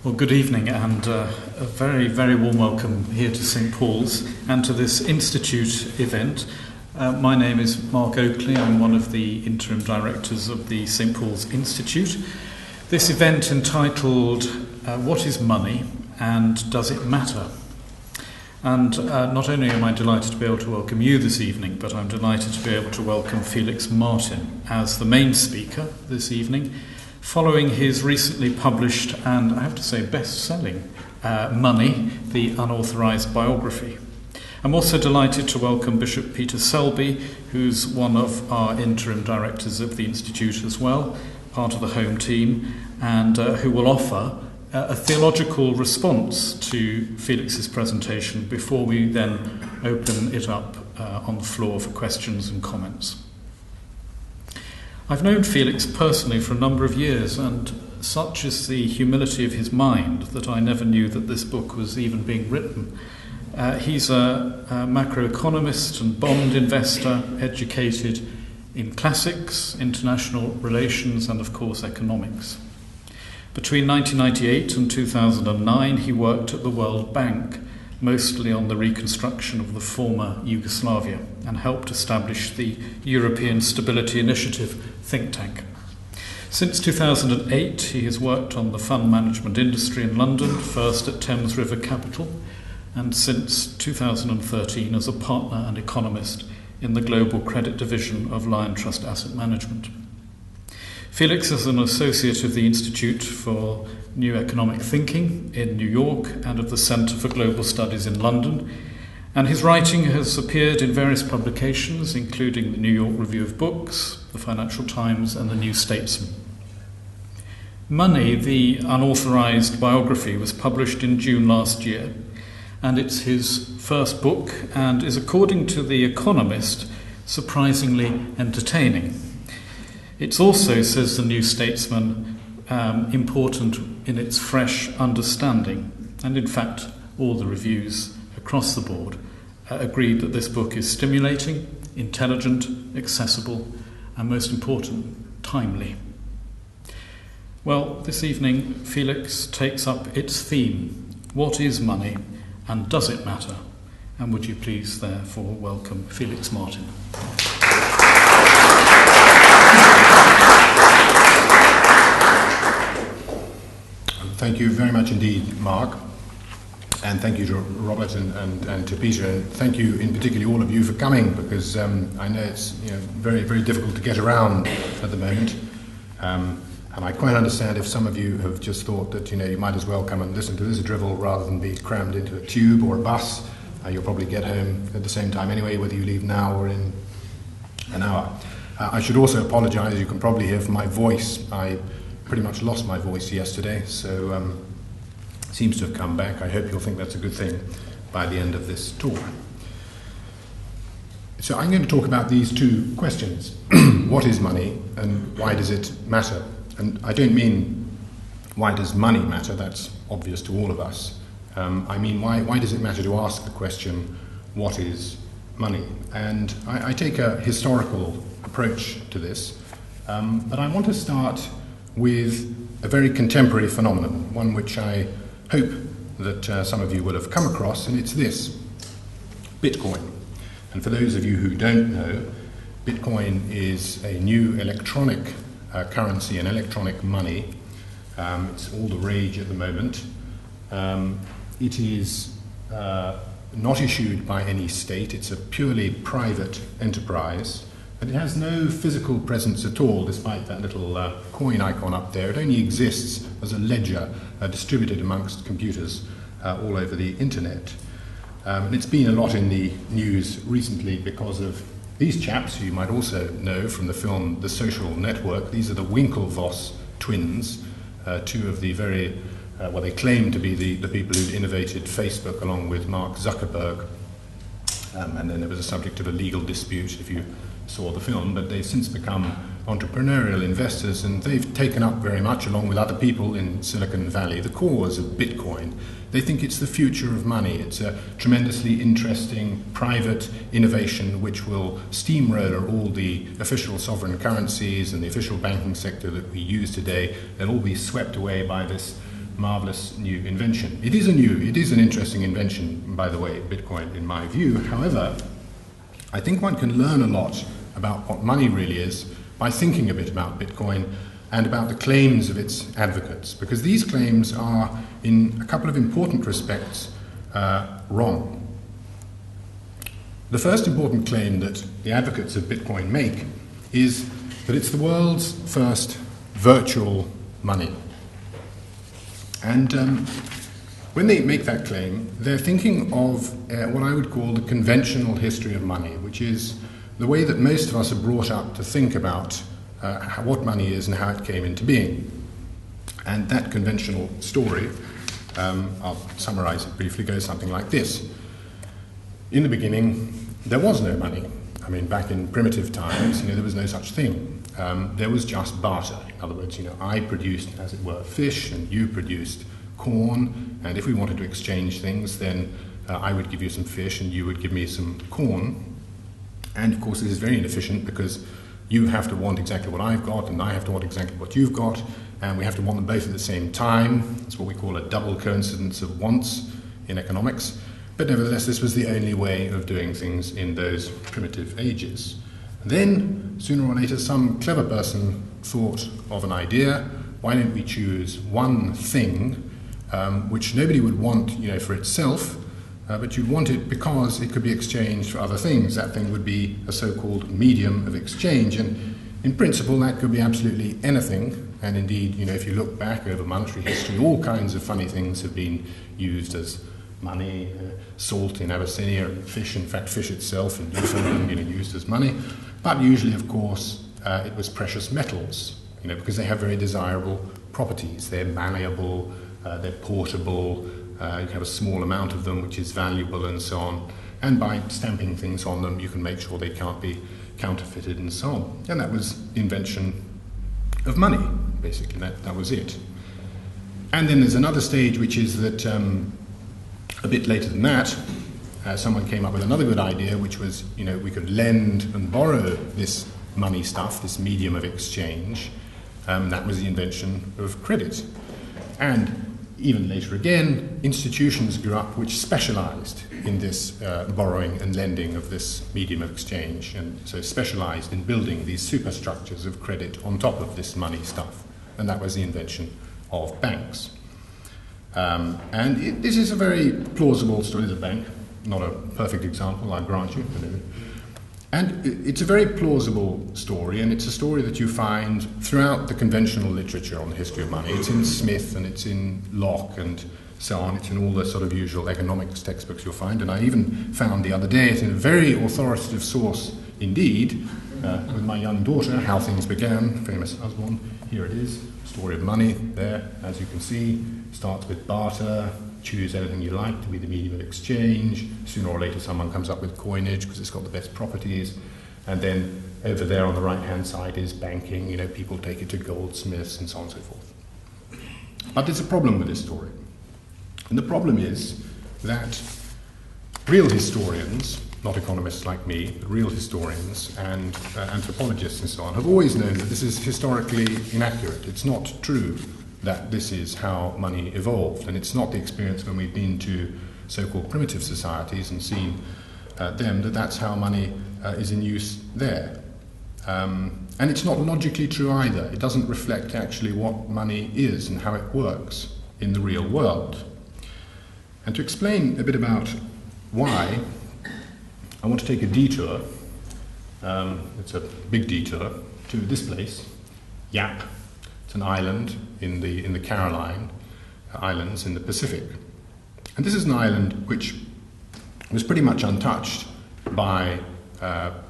Well, good evening and a very, very warm welcome here to St Paul's and to this Institute event. My name is Mark Oakley. I'm one of the interim directors of the St Paul's Institute. This event entitled What is Money and Does It Matter? And not only am I delighted to be able to welcome you this evening, but I'm delighted to be able to welcome Felix Martin as the main speaker this evening, following his recently published and, I have to say, best-selling Money, the Unauthorised Biography. I'm also delighted to welcome Bishop Peter Selby, who's one of our interim directors of the Institute as well, part of the home team, and who will offer a theological response to Felix's presentation before we then open it up on the floor for questions and comments. I've known Felix personally for a number of years, and such is the humility of his mind that I never knew that this book was even being written. He's a macroeconomist and bond investor, educated in classics, international relations, and of course economics. Between 1998 and 2009, he worked at the World Bank, mostly on the reconstruction of the former Yugoslavia, and helped establish the European Stability Initiative think tank. Since 2008, he has worked on the fund management industry in London, first at Thames River Capital, and since 2013 as a partner and economist in the global credit division of Lion Trust Asset Management. Felix is an associate of the Institute for New Economic Thinking in New York and of the Centre for Global Studies in London, and his writing has appeared in various publications, including the New York Review of Books, the Financial Times, and the New Statesman. Money, the Unauthorised Biography, was published in June last year, and it's his first book and is, according to The Economist, surprisingly entertaining. It's also, says the New Statesman, important in its fresh understanding, and in fact all the reviews across the board agreed that this book is stimulating, intelligent, accessible, and most important, timely. Well, this evening Felix takes up its theme, what is money and does it matter? And would you please therefore welcome Felix Martin. Thank you very much indeed, Mark, and thank you to Robert and to Peter, and thank you in particular all of you for coming, because I know it's very, very difficult to get around at the moment, and I quite understand if some of you have just thought that you might as well come and listen to this drivel rather than be crammed into a tube or a bus. You'll probably get home at the same time anyway, whether you leave now or in an hour. I should also apologise. You can probably hear from my voice. I pretty much lost my voice yesterday, so seems to have come back. I hope you'll think that's a good thing by the end of this talk. So I'm going to talk about these two questions. What is money and why does it matter? And I don't mean why does money matter, that's obvious to all of us. I mean why does it matter to ask the question, what is money? And I take a historical approach to this, but I want to start with a very contemporary phenomenon, one which I hope that some of you will have come across, and it's this, Bitcoin. And for those of you who don't know, Bitcoin is a new electronic currency, an electronic money. It's all the rage at the moment. It is not issued by any state, it's a purely private enterprise. And it has no physical presence at all, despite that little coin icon up there. It only exists as a ledger distributed amongst computers all over the internet. And it's been a lot in the news recently because of these chaps, who you might also know from the film The Social Network. These are the Winklevoss twins, two of the very, they claim to be the people who'd innovated Facebook along with Mark Zuckerberg. And then there was a subject of a legal dispute, if you saw the film, but they've since become entrepreneurial investors, and they've taken up very much, along with other people in Silicon Valley, the cause of Bitcoin. They think it's the future of money. It's a tremendously interesting private innovation which will steamroller all the official sovereign currencies and the official banking sector that we use today. They'll all be swept away by this marvelous new invention. It is an interesting invention, by the way, Bitcoin, in my view. However, I think one can learn a lot about what money really is by thinking a bit about Bitcoin and about the claims of its advocates, because these claims are, in a couple of important respects, wrong. The first important claim that the advocates of Bitcoin make is that it's the world's first virtual money. And when they make that claim, they're thinking of what I would call the conventional history of money, which is the way that most of us are brought up to think about what money is and how it came into being. And that conventional story, I'll summarize it briefly, goes something like this. In the beginning, there was no money. I mean, back in primitive times, there was no such thing. There was just barter. In other words, I produced, as it were, fish, and you produced corn, and if we wanted to exchange things, then I would give you some fish and you would give me some corn. And of course, this is very inefficient because you have to want exactly what I've got, and I have to want exactly what you've got, and we have to want them both at the same time. It's what we call a double coincidence of wants in economics. But nevertheless, this was the only way of doing things in those primitive ages. Then, sooner or later, some clever person thought of an idea. Why don't we choose one thing which nobody would want, for itself, but you'd want it because it could be exchanged for other things. That thing would be a so-called medium of exchange. And in principle, that could be absolutely anything. And indeed, if you look back over monetary history, all kinds of funny things have been used as money, salt in Abyssinia, fish, in fact, fish itself in Newfoundland, used as money. But usually, of course, it was precious metals, because they have very desirable properties. They're malleable, they're portable, you have a small amount of them which is valuable and so on. And by stamping things on them, you can make sure they can't be counterfeited and so on. And that was the invention of money, basically. That was it. And then there's another stage, which is that a bit later than that, someone came up with another good idea, which was, we could lend and borrow this money stuff, this medium of exchange. That was the invention of credit. And even later again, institutions grew up which specialized in this borrowing and lending of this medium of exchange, and so specialized in building these superstructures of credit on top of this money stuff. And that was the invention of banks. This is a very plausible story. There's a bank, not a perfect example, I grant you. And it's a very plausible story, and it's a story that you find throughout the conventional literature on the history of money. It's in Smith, and it's in Locke, and so on. It's in all the sort of usual economics textbooks you'll find. And I even found the other day it in a very authoritative source indeed, with my young daughter, How Things Began, famous Usborne. Here it is, story of money there, as you can see. Starts with barter. Choose anything you like to be the medium of exchange. Sooner or later someone comes up with coinage because it's got the best properties. And then over there on the right-hand side is banking. People take it to goldsmiths and so on and so forth. But there's a problem with this story. And the problem is that real historians, not economists like me, but real historians and anthropologists and so on, have always known that this is historically inaccurate. It's not true that this is how money evolved, and it's not the experience when we've been to so-called primitive societies and seen them that that's how money is in use there. And it's not logically true either. It doesn't reflect actually what money is and how it works in the real world. And to explain a bit about why, I want to take a detour, it's a big detour, to this place, Yap. An island in the Caroline Islands in the Pacific. And this is an island which was pretty much untouched by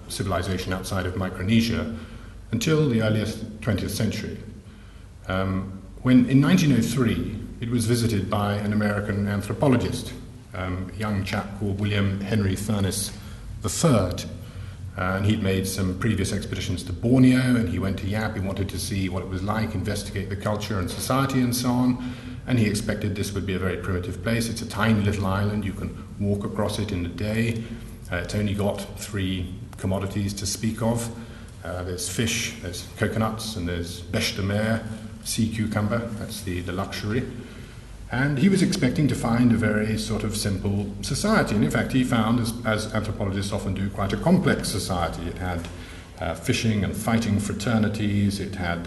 civilization outside of Micronesia until the earliest 20th century. When in 1903 it was visited by an American anthropologist, a young chap called William Henry Furness III. And he'd made some previous expeditions to Borneo, and he went to Yap. He wanted to see what it was like, investigate the culture and society and so on. And he expected this would be a very primitive place. It's a tiny little island. You can walk across it in a day. It's only got 3 commodities to speak of. There's fish, there's coconuts, and there's bêche de mer, sea cucumber. That's the luxury. And he was expecting to find a very sort of simple society. And in fact, he found, as anthropologists often do, quite a complex society. It had fishing and fighting fraternities, it had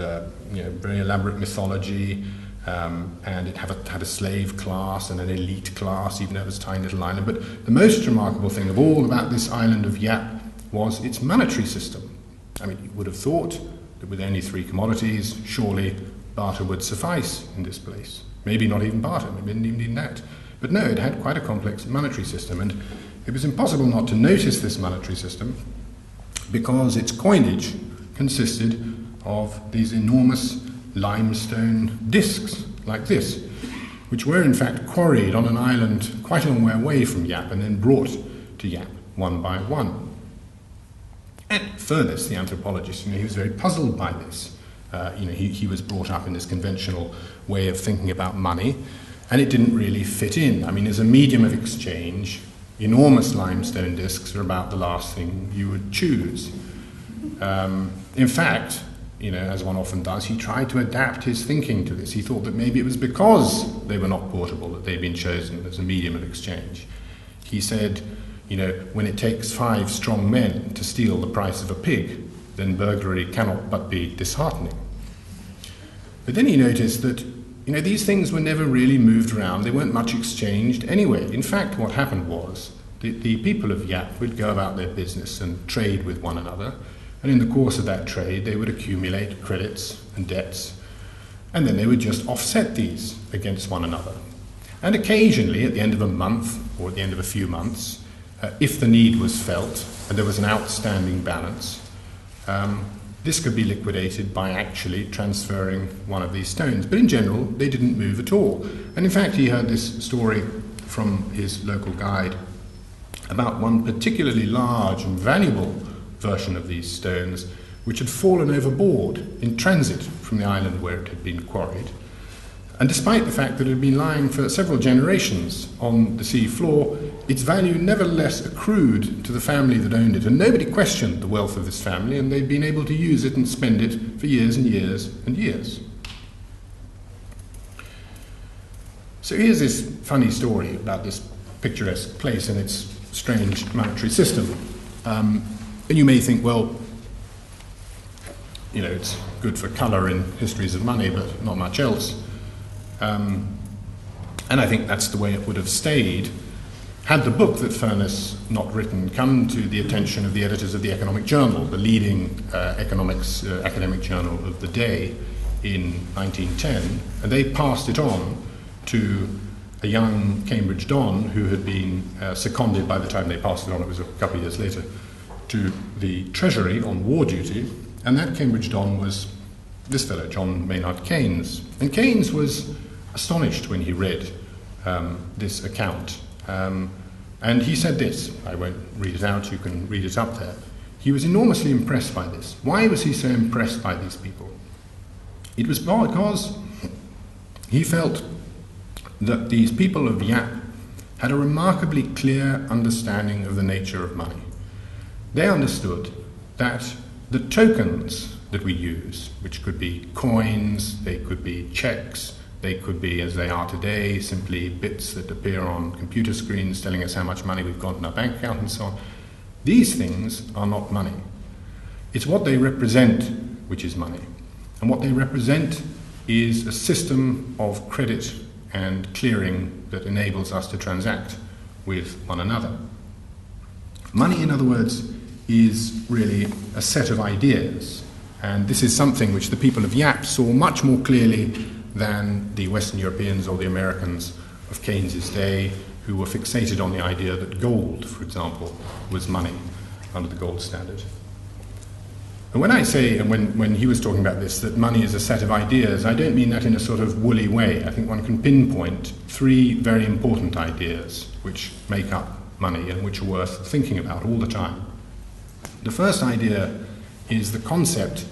very elaborate mythology, and it had a slave class and an elite class, even though it was a tiny little island. But the most remarkable thing of all about this island of Yap was its monetary system. I mean, you would have thought that with only 3 commodities, surely barter would suffice in this place. Maybe not even barter, maybe it didn't even need that. But no, it had quite a complex monetary system, and it was impossible not to notice this monetary system because its coinage consisted of these enormous limestone discs like this, which were in fact quarried on an island quite a long way away from Yap and then brought to Yap one by one. And Furness, the anthropologist, he was very puzzled by this. He was brought up in this conventional way of thinking about money, and it didn't really fit in. I mean, as a medium of exchange, enormous limestone discs are about the last thing you would choose. In fact, as one often does, he tried to adapt his thinking to this. He thought that maybe it was because they were not portable that they'd been chosen as a medium of exchange. He said, when it takes 5 strong men to steal the price of a pig, then burglary cannot but be disheartening. But then he noticed that, these things were never really moved around. They weren't much exchanged anyway. In fact, what happened was the people of Yap would go about their business and trade with one another, and in the course of that trade, they would accumulate credits and debts, and then they would just offset these against one another. And occasionally, at the end of a month, or at the end of a few months, if the need was felt, and there was an outstanding balance, this could be liquidated by actually transferring one of these stones. But in general, they didn't move at all. And in fact, he heard this story from his local guide about one particularly large and valuable version of these stones, which had fallen overboard in transit from the island where it had been quarried. And despite the fact that it had been lying for several generations on the sea floor, its value nevertheless accrued to the family that owned it, and nobody questioned the wealth of this family, and they'd been able to use it and spend it for years and years and years. So here's this funny story about this picturesque place and its strange monetary system. And you may think, well, it's good for colour in histories of money, but not much else. And I think that's the way it would have stayed had the book that Furness not written come to the attention of the editors of the Economic Journal, the leading academic journal of the day in 1910, and they passed it on to a young Cambridge Don who had been seconded by the time they passed it on, it was a couple of years later, to the Treasury on war duty, and that Cambridge Don was this fellow, John Maynard Keynes. And Keynes was astonished when he read this account. And he said this, I won't read it out, you can read it up there. He was enormously impressed by this. Why was he so impressed by these people? It was because he felt that these people of Yap had a remarkably clear understanding of the nature of money. They understood that the tokens that we use, which could be coins, they could be checks, they could be, as they are today, simply bits that appear on computer screens telling us how much money we've got in our bank account and so on. These things are not money. It's what they represent which is money. And what they represent is a system of credit and clearing that enables us to transact with one another. Money, in other words, is really a set of ideas. And this is something which the people of Yap saw much more clearly than the Western Europeans or the Americans of Keynes's day, who were fixated on the idea that gold, for example, was money under the gold standard. And when I say, and when he was talking about this, that money is a set of ideas, I don't mean that in a sort of woolly way. I think one can pinpoint 3 very important ideas which make up money and which are worth thinking about all the time. The first idea is the concept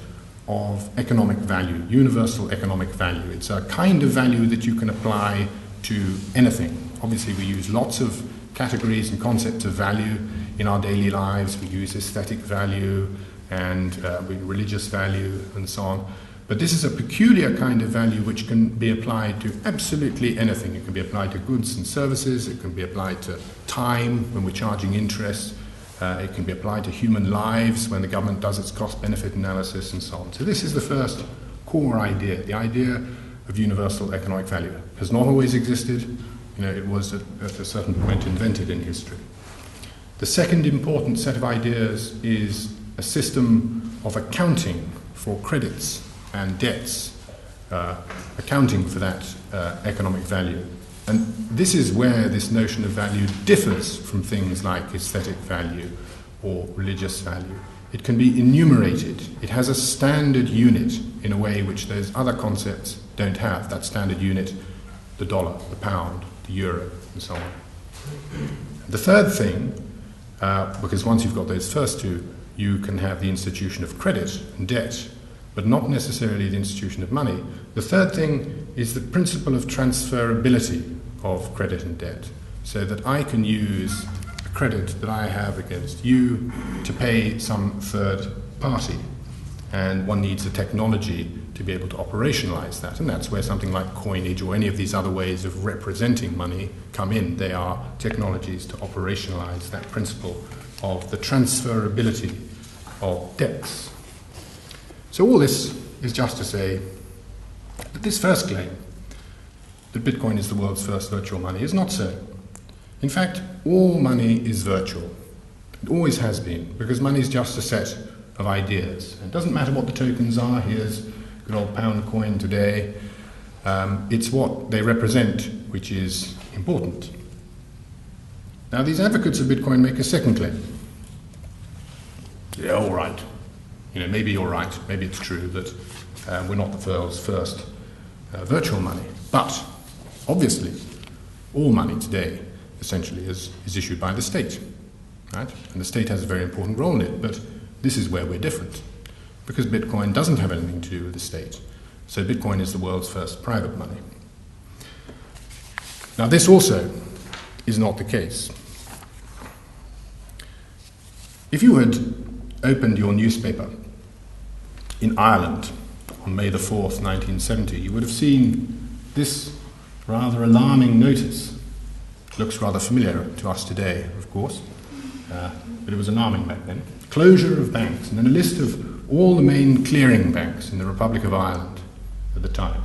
of economic value, universal economic value. It's a kind of value that you can apply to anything. Obviously, we use lots of categories and concepts of value in our daily lives. We use aesthetic value and religious value and so on. But this is a peculiar kind of value which can be applied to absolutely anything. It can be applied to goods and services, it can be applied to time when we're charging interest, it can be applied to human lives when the government does its cost-benefit analysis and so on. So this is the first core idea, the idea of universal economic value. It has not always existed, it was at a certain point invented in history. The second important set of ideas is a system of accounting for credits and debts, accounting for that economic value. And this is where this notion of value differs from things like aesthetic value or religious value. It can be enumerated. It has a standard unit in a way which those other concepts don't have. That standard unit, the dollar, the pound, the euro, and so on. The third thing, because once you've got those first two, you can have the institution of credit and debt, but not necessarily the institution of money. The third thing is the principle of transferability of credit and debt, so that I can use a credit that I have against you to pay some third party. And one needs a technology to be able to operationalize that. And that's where something like coinage or any of these other ways of representing money come in. They are technologies to operationalize that principle of the transferability of debts. So all this is just to say that this first claim, that Bitcoin is the world's first virtual money, is not so. In fact, all money is virtual. It always has been, because money is just a set of ideas. It doesn't matter what the tokens are. Here's good old pound coin today. It's what they represent which is important. Now, these advocates of Bitcoin make a second claim. Yeah, all right. Maybe you're right. Maybe it's true that we're not the world's first virtual money. But obviously, all money today essentially is issued by the state, right? And the state has a very important role in it. But this is where we're different, because Bitcoin doesn't have anything to do with the state. So Bitcoin is the world's first private money. Now, this also is not the case. If you had opened your newspaper in Ireland on May the 4th, 1970, you would have seen this rather alarming notice. It looks rather familiar to us today, of course, but it was alarming back then. Closure of banks, and then a list of all the main clearing banks in the Republic of Ireland at the time.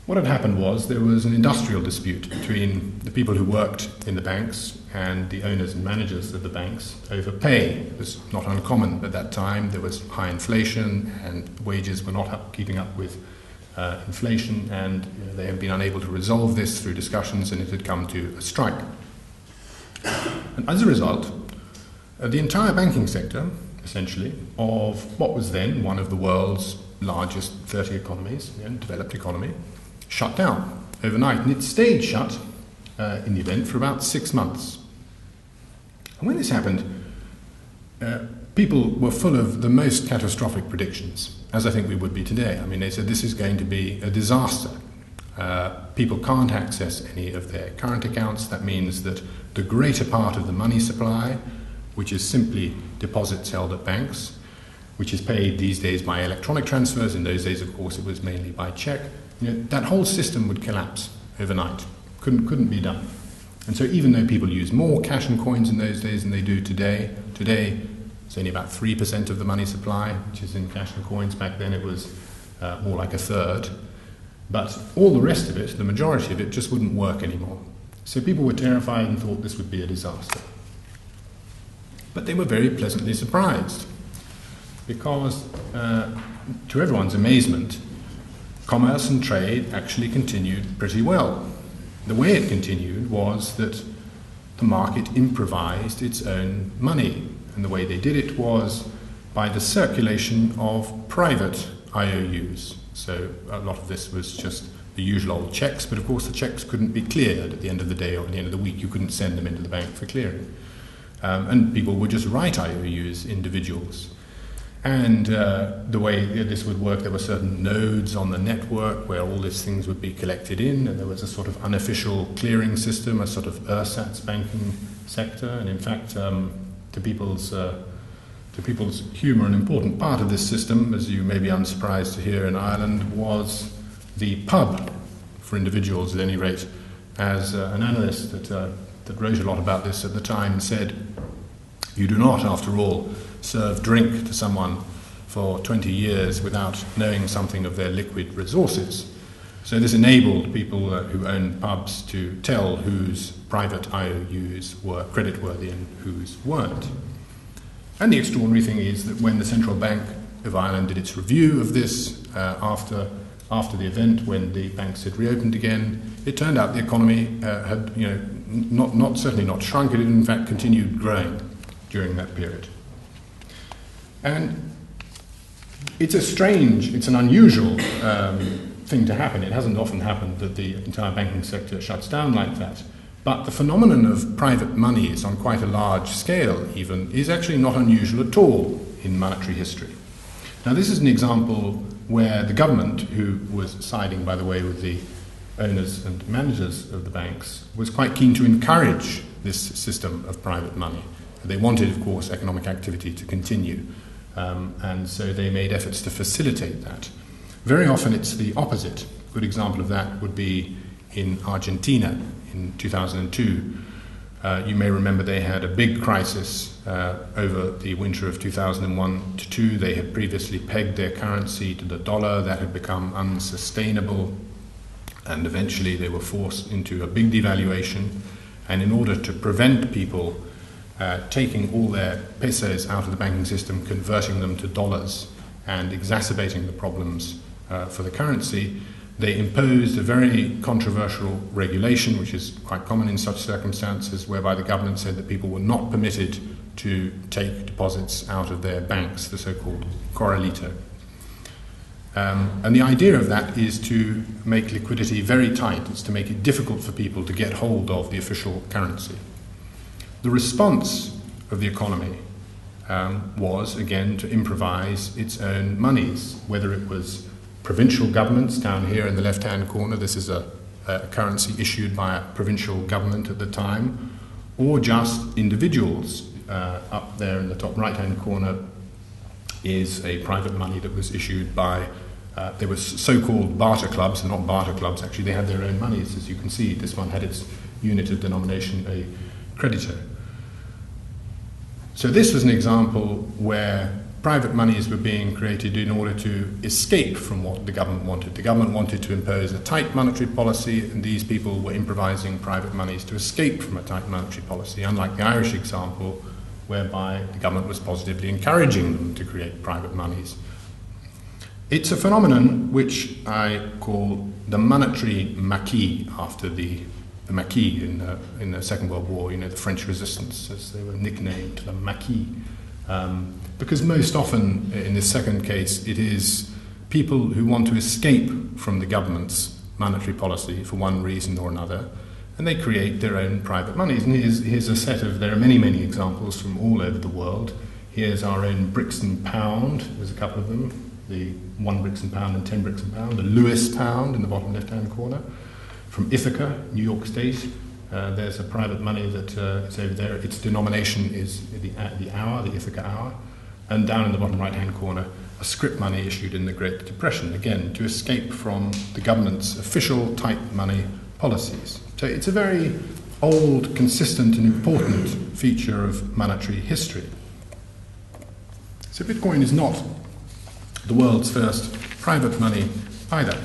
What had happened was there was an industrial dispute between the people who worked in the banks and the owners and managers of the banks over pay. It was not uncommon at that time. There was high inflation and wages were not keeping up with inflation, and they had been unable to resolve this through discussions, and it had come to a strike. And as a result, the entire banking sector, essentially, of what was then one of the world's largest 30 economies, developed economy, shut down overnight. And it stayed shut in the event for about 6 months. And when this happened, people were full of the most catastrophic predictions, as I think we would be today. I mean, they said this is going to be a disaster. People can't access any of their current accounts. That means that the greater part of the money supply, which is simply deposits held at banks, which is paid these days by electronic transfers. In those days, of course, it was mainly by check. That whole system would collapse overnight. Couldn't be done. And so even though people use more cash and coins in those days than they do today it's only about 3% of the money supply, which is in cash and coins. Back then it was more like a third. But all the rest of it, the majority of it, just wouldn't work anymore. So people were terrified and thought this would be a disaster. But they were very pleasantly surprised, because to everyone's amazement, commerce and trade actually continued pretty well. The way it continued was that the market improvised its own money, and the way they did it was by the circulation of private IOUs. So a lot of this was just the usual old checks, but of course the checks couldn't be cleared at the end of the day or at the end of the week. You couldn't send them into the bank for clearing. And people would just write IOUs, individuals. And the way this would work, there were certain nodes on the network where all these things would be collected in, and there was a sort of unofficial clearing system, a sort of ersatz banking sector. And in fact, to people's To people's humour, an important part of this system, as you may be unsurprised to hear in Ireland, was the pub for individuals at any rate. As an analyst that wrote a lot about this at the time said, you do not, after all, serve drink to someone for 20 years without knowing something of their liquid resources. So this enabled people who owned pubs to tell whose private IOUs were creditworthy and whose weren't. And the extraordinary thing is that when the Central Bank of Ireland did its review of this after the event, when the banks had reopened again, it turned out the economy had, certainly not shrunk. It had in fact continued growing during that period. And it's an unusual thing to happen. It hasn't often happened that the entire banking sector shuts down like that. But the phenomenon of private monies on quite a large scale even is actually not unusual at all in monetary history. Now this is an example where the government, who was siding, by the way, with the owners and managers of the banks, was quite keen to encourage this system of private money. They wanted, of course, economic activity to continue, and so they made efforts to facilitate that. Very often it's the opposite. A good example of that would be in Argentina in 2002. You may remember they had a big crisis over the winter of 2001 to 2. They had previously pegged their currency to the dollar. That had become unsustainable, and eventually they were forced into a big devaluation. And in order to prevent people taking all their pesos out of the banking system, converting them to dollars, and exacerbating the problems for the currency, they imposed a very controversial regulation, which is quite common in such circumstances, whereby the government said that people were not permitted to take deposits out of their banks, the so-called corralito. And the idea of that is to make liquidity very tight. It's to make it difficult for people to get hold of the official currency. The response of the economy was, again, to improvise its own monies, whether it was provincial governments down here in the left-hand corner. This is a currency issued by a provincial government at the time, or just individuals. Up there in the top right-hand corner is a private money that was issued by, there were so-called barter clubs, and not barter clubs, actually, they had their own monies, as you can see. This one had its unit of denomination, a creditor. So this was an example where private monies were being created in order to escape from what the government wanted. The government wanted to impose a tight monetary policy, and these people were improvising private monies to escape from a tight monetary policy, unlike the Irish example, whereby the government was positively encouraging them to create private monies. It's a phenomenon which I call the Monetary Maquis, after the Maquis in the Second World War, the French resistance, as they were nicknamed, the Maquis. Because most often, in this second case, it is people who want to escape from the government's monetary policy for one reason or another, and they create their own private monies. And here's a set of, there are many, many examples from all over the world. Here's our own Brixton pound, there's a couple of them, the 1 Brixton pound and 10 Brixton pound, the Lewis pound in the bottom left-hand corner. From Ithaca, New York State, there's a private money that is over there. Its denomination is the hour, the Ithaca hour. And down in the bottom right-hand corner, a scrip money issued in the Great Depression, again, to escape from the government's official tight money policies. So it's a very old, consistent, and important feature of monetary history. So Bitcoin is not the world's first private money either.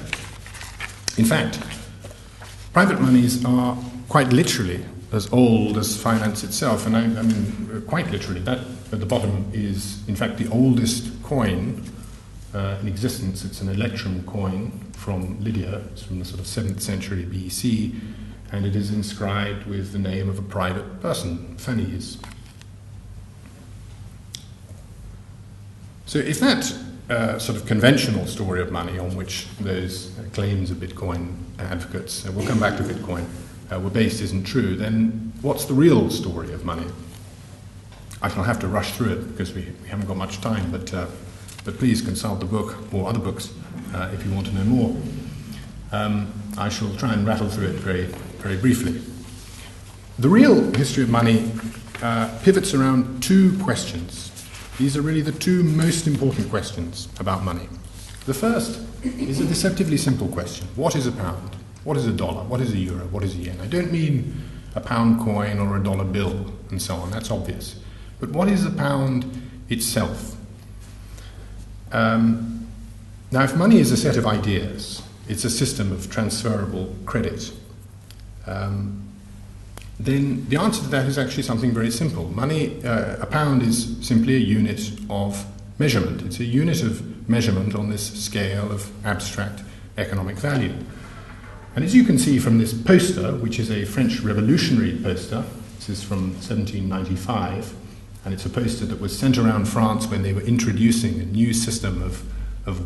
In fact, private monies are quite literally as old as finance itself, and I mean quite literally. That at the bottom is, in fact, the oldest coin in existence. It's an electrum coin from Lydia. It's from the sort of 7th century BC, and it is inscribed with the name of a private person, Phanes. So if that sort of conventional story of money on which those claims of Bitcoin advocates, we'll come back to Bitcoin, were based isn't true, then what's the real story of money? I shall have to rush through it because we haven't got much time, but please consult the book or other books if you want to know more. I shall try and rattle through it very, very briefly. The real history of money pivots around two questions. These are really the two most important questions about money. The first is a deceptively simple question. What is a pound? What is a dollar? What is a euro? What is a yen? I don't mean a pound coin or a dollar bill and so on. That's obvious. But what is a pound itself? Now, if money is a set of ideas, it's a system of transferable credit, then the answer to that is actually something very simple. Money, a pound is simply a unit of measurement. It's a unit of measurement on this scale of abstract economic value. And as you can see from this poster, which is a French revolutionary poster, this is from 1795, and it's a poster that was sent around France when they were introducing a new system of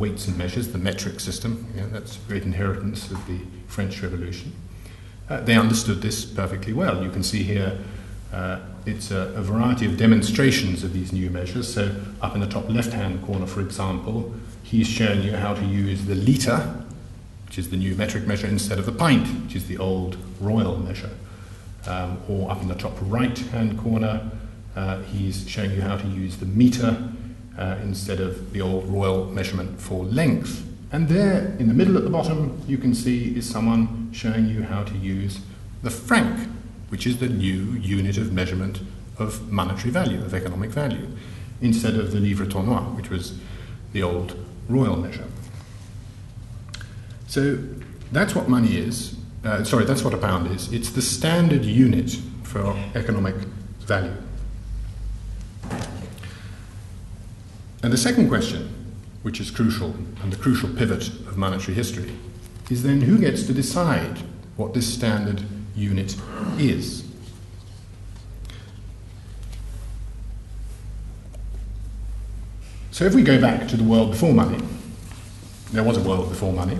weights and measures, the metric system. Yeah, that's a great inheritance of the French Revolution. They understood this perfectly well. You can see here it's a variety of demonstrations of these new measures. So up in the top left-hand corner, for example, he's showing you how to use the litre, which is the new metric measure, instead of the pint, which is the old royal measure. Or up in the top right-hand corner, he's showing you how to use the metre instead of the old royal measurement for length. And there, in the middle at the bottom, you can see is someone showing you how to use the franc, which is the new unit of measurement of monetary value, of economic value, instead of the livre tournois, which was the old royal measure. So that's what money is. That's what a pound is. It's the standard unit for economic value. And the second question, which is crucial, and the crucial pivot of monetary history, is then who gets to decide what this standard unit is? So if we go back to the world before money, there was a world before money.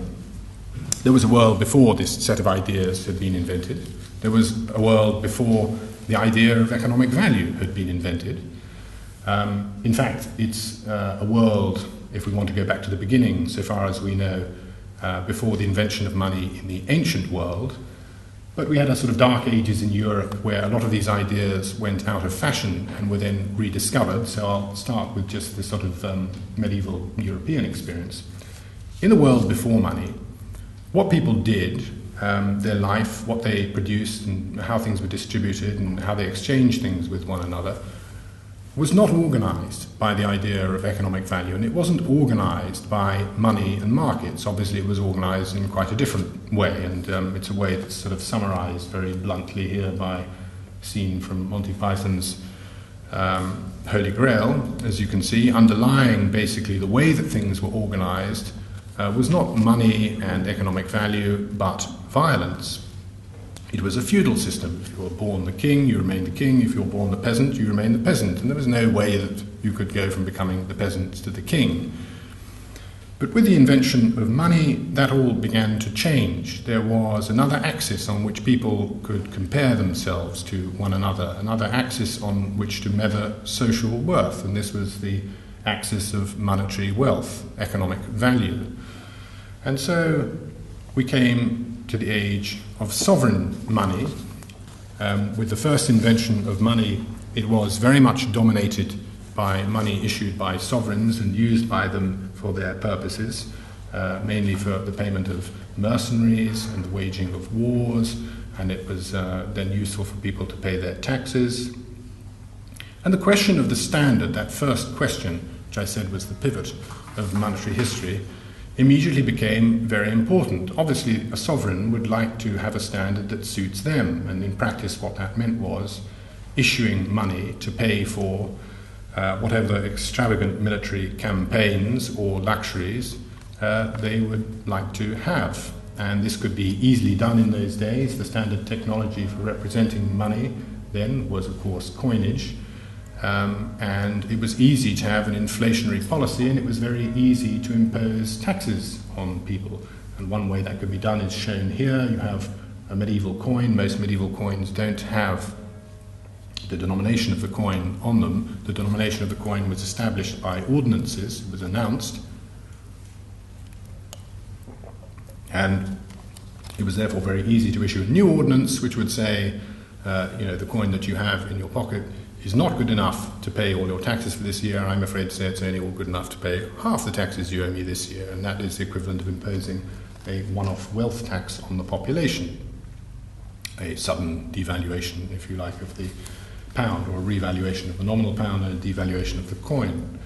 There was a world before this set of ideas had been invented. There was a world before the idea of economic value had been invented. In fact, it's a world, if we want to go back to the beginning, so far as we know, before the invention of money in the ancient world. But we had a sort of dark ages in Europe where a lot of these ideas went out of fashion and were then rediscovered. So I'll start with just this sort of medieval European experience. In the world before money, what people did, their life, what they produced and how things were distributed and how they exchanged things with one another, was not organised by the idea of economic value, and it wasn't organised by money and markets. Obviously it was organised in quite a different way, and it's a way that's sort of summarised very bluntly here by a scene from Monty Python's Holy Grail. As you can see, underlying basically the way that things were organised was not money and economic value, but violence. It was a feudal system. If you were born the king, you remained the king. If you were born the peasant, you remained the peasant. And there was no way that you could go from becoming the peasant to the king. But with the invention of money, that all began to change. There was another axis on which people could compare themselves to one another axis on which to measure social worth. And this was the axis of monetary wealth, economic value. And so we came to the age of sovereign money. With the first invention of money, it was very much dominated by money issued by sovereigns and used by them for their purposes, mainly for the payment of mercenaries and the waging of wars, and it was then useful for people to pay their taxes. And the question of the standard, that first question, which I said was the pivot of monetary history, immediately became very important. Obviously, a sovereign would like to have a standard that suits them, and in practice what that meant was issuing money to pay for whatever extravagant military campaigns or luxuries they would like to have. And this could be easily done in those days. The standard technology for representing money then was, of course, coinage. And it was easy to have an inflationary policy, and it was very easy to impose taxes on people. And one way that could be done is shown here. You have a medieval coin. Most medieval coins don't have the denomination of the coin on them. The denomination of the coin was established by ordinances. It was announced. And it was therefore very easy to issue a new ordinance which would say, the coin that you have in your pocket is not good enough to pay all your taxes for this year, I'm afraid to say it's only all good enough to pay half the taxes you owe me this year, and that is the equivalent of imposing a one-off wealth tax on the population, a sudden devaluation, if you like, of the pound, or a revaluation of the nominal pound and a devaluation of the coin.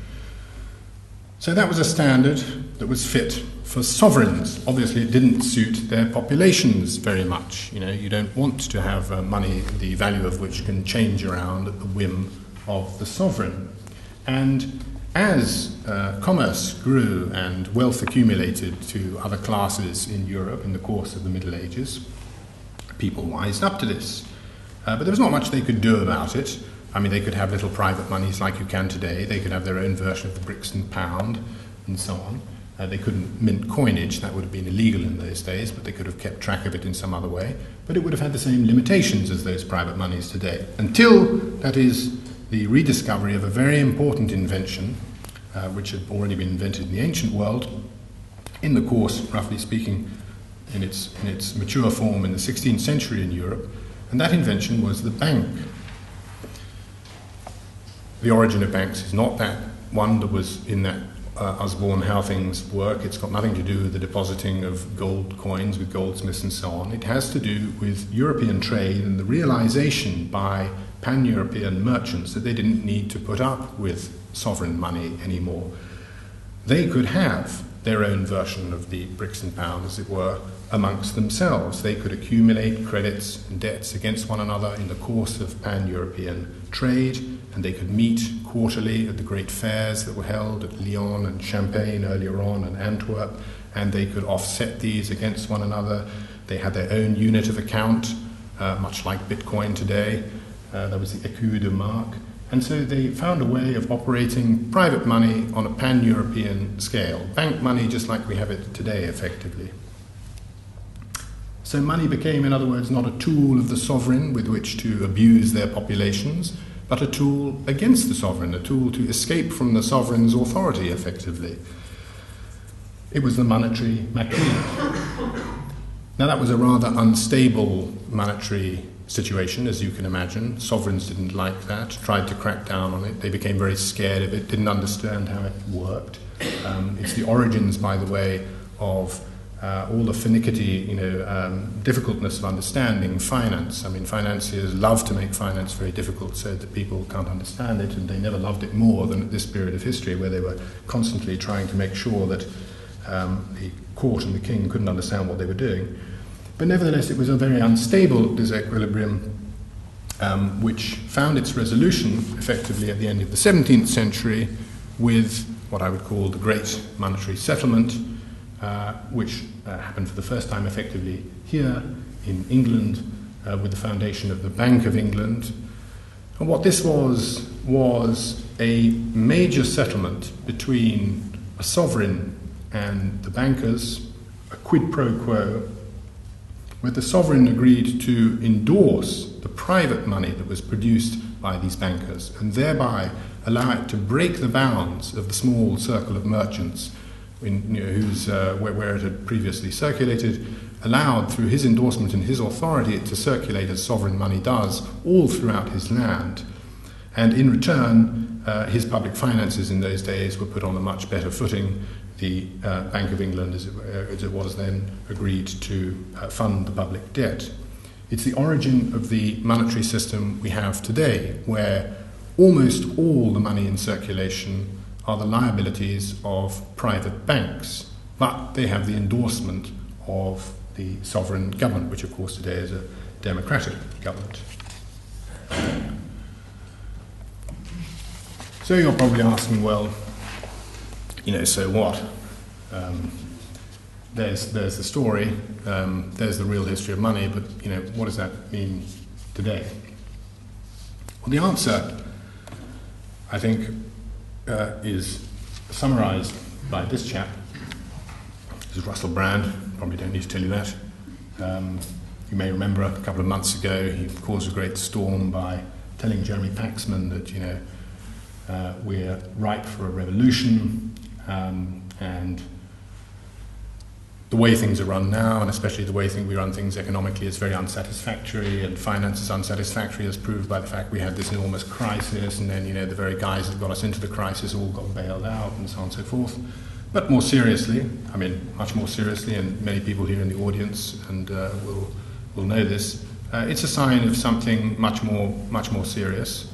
So that was a standard that was fit for sovereigns. Obviously, it didn't suit their populations very much. You don't want to have money, the value of which can change around at the whim of the sovereign. And as commerce grew and wealth accumulated to other classes in Europe in the course of the Middle Ages, people wised up to this. But there was not much they could do about it. I mean, they could have little private monies like you can today. They could have their own version of the Brixton pound and so on. They couldn't mint coinage. That would have been illegal in those days, but they could have kept track of it in some other way. But it would have had the same limitations as those private monies today, until, that is, the rediscovery of a very important invention, which had already been invented in the ancient world, in the course, roughly speaking, in its mature form in the 16th century in Europe, and that invention was the bank. The origin of banks is not that one that was in that Osborne how things work. It's got nothing to do with the depositing of gold coins with goldsmiths and so on. It has to do with European trade and the realization by pan-European merchants that they didn't need to put up with sovereign money anymore. They could have their own version of the Brixton pound, as it were, amongst themselves. They could accumulate credits and debts against one another in the course of pan-European trade, and they could meet quarterly at the great fairs that were held at Lyon and Champagne earlier on and Antwerp, and they could offset these against one another. They had their own unit of account, much like Bitcoin today. That was the écu de marque. And so they found a way of operating private money on a pan-European scale, bank money just like we have it today, effectively. So money became, in other words, not a tool of the sovereign with which to abuse their populations, but a tool against the sovereign, a tool to escape from the sovereign's authority, effectively. It was the Monetary Maquis. Now, that was a rather unstable monetary situation, as you can imagine. Sovereigns didn't like that, tried to crack down on it. They became very scared of it, didn't understand how it worked. It's the origins, by the way, of all the finicky, difficultness of understanding finance. I mean, financiers love to make finance very difficult so that people can't understand it, and they never loved it more than at this period of history, where they were constantly trying to make sure that the court and the king couldn't understand what they were doing. But nevertheless, it was a very unstable disequilibrium, which found its resolution effectively at the end of the 17th century with what I would call the Great Monetary Settlement, which happened for the first time effectively here in England with the foundation of the Bank of England. And what this was a major settlement between a sovereign and the bankers, a quid pro quo, where the sovereign agreed to endorse the private money that was produced by these bankers and thereby allow it to break the bounds of the small circle of merchants where it had previously circulated, allowed through his endorsement and his authority it to circulate as sovereign money does all throughout his land. And in return, his public finances in those days were put on a much better footing. The Bank of England, as it was then, agreed to fund the public debt. It's the origin of the monetary system we have today, where almost all the money in circulation are the liabilities of private banks, but they have the endorsement of the sovereign government, which of course today is a democratic government. So you're probably asking, well, so what? There's the story, there's the real history of money, but what does that mean today? Well, the answer, I think, is summarised by this chap. This is Russell Brand. Probably don't need to tell you that. You may remember a couple of months ago he caused a great storm by telling Jeremy Paxman that we're ripe for a revolution, and the way things are run now, and especially the way we run things economically, is very unsatisfactory, and finance is unsatisfactory, as proved by the fact we had this enormous crisis, and then, the very guys that got us into the crisis all got bailed out, and so on and so forth. But more seriously, much more seriously, and many people here in the audience and will know this, it's a sign of something much more serious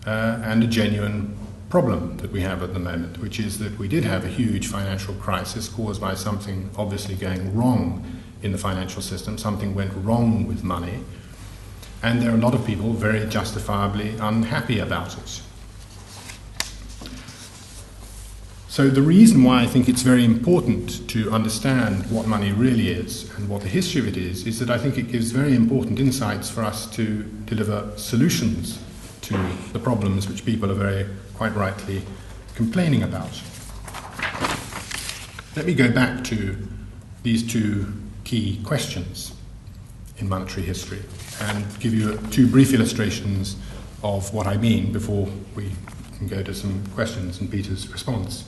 and a genuine problem that we have at the moment, which is that we did have a huge financial crisis caused by something obviously going wrong in the financial system. Something went wrong with money, and there are a lot of people very justifiably unhappy about it. So the reason why I think it's very important to understand what money really is and what the history of it is that I think it gives very important insights for us to deliver solutions to the problems which people are quite rightly complaining about. Let me go back to these two key questions in monetary history and give you two brief illustrations of what I mean before we can go to some questions and Peter's response.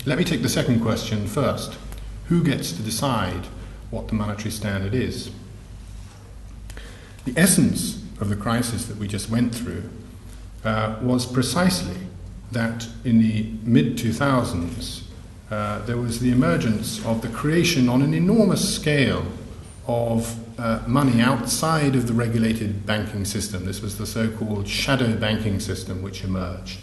Let me take the second question first. Who gets to decide what the monetary standard is? The essence of the crisis that we just went through was precisely that in the mid-2000s there was the emergence of the creation on an enormous scale of money outside of the regulated banking system. This was the so-called shadow banking system which emerged.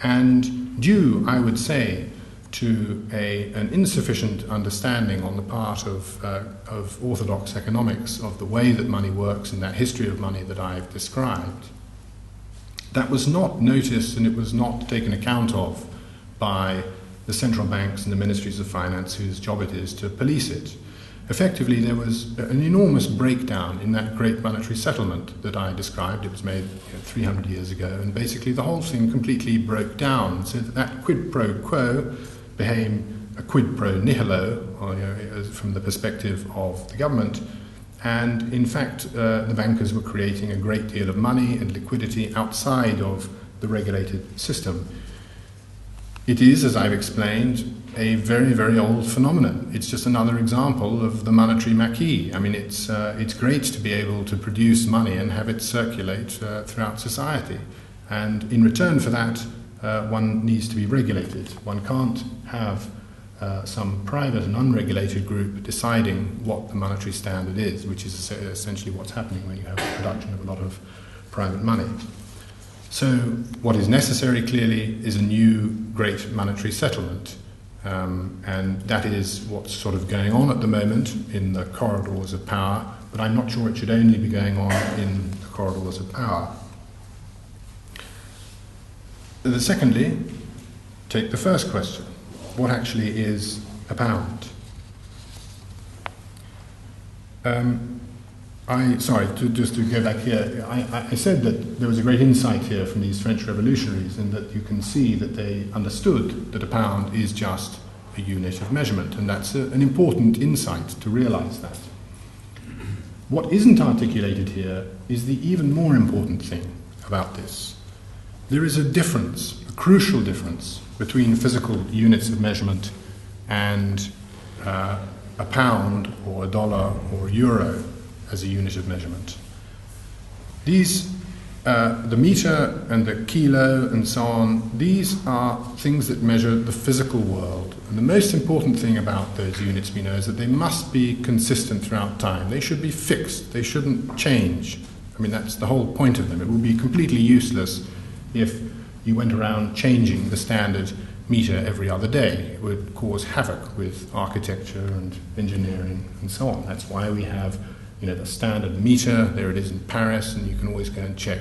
And due, I would say, to an insufficient understanding on the part of orthodox economics of the way that money works and that history of money that I've described, that was not noticed and it was not taken account of by the central banks and the ministries of finance whose job it is to police it. Effectively, there was an enormous breakdown in that great monetary settlement that I described. It was made 300 years ago, and basically the whole thing completely broke down, so that quid pro quo became a quid pro nihilo, or, from the perspective of the government. And in fact, the bankers were creating a great deal of money and liquidity outside of the regulated system. It is, as I've explained, a very, very old phenomenon. It's just another example of the Monetary Maquis. It's great to be able to produce money and have it circulate throughout society. And in return for that, one needs to be regulated. One can't have some private and unregulated group deciding what the monetary standard is, which is essentially what's happening when you have the production of a lot of private money. So what is necessary, clearly, is a new great monetary settlement. And that is what's sort of going on at the moment in the corridors of power, but I'm not sure it should only be going on in the corridors of power. Secondly, take the first question. What actually is a pound? Just to go back here, I said that there was a great insight here from these French revolutionaries, and that you can see that they understood that a pound is just a unit of measurement, and that's an important insight to realize that. What isn't articulated here is the even more important thing about this. There is a difference, a crucial difference, between physical units of measurement and a pound or a dollar or a euro as a unit of measurement. These, the meter and the kilo and so on, these are things that measure the physical world. And the most important thing about those units, we know, is that they must be consistent throughout time. They should be fixed. They shouldn't change. That's the whole point of them. It would be completely useless if you went around changing the standard meter every other day. It would cause havoc with architecture and engineering and so on. That's why we have the standard meter. There it is in Paris, and you can always go and check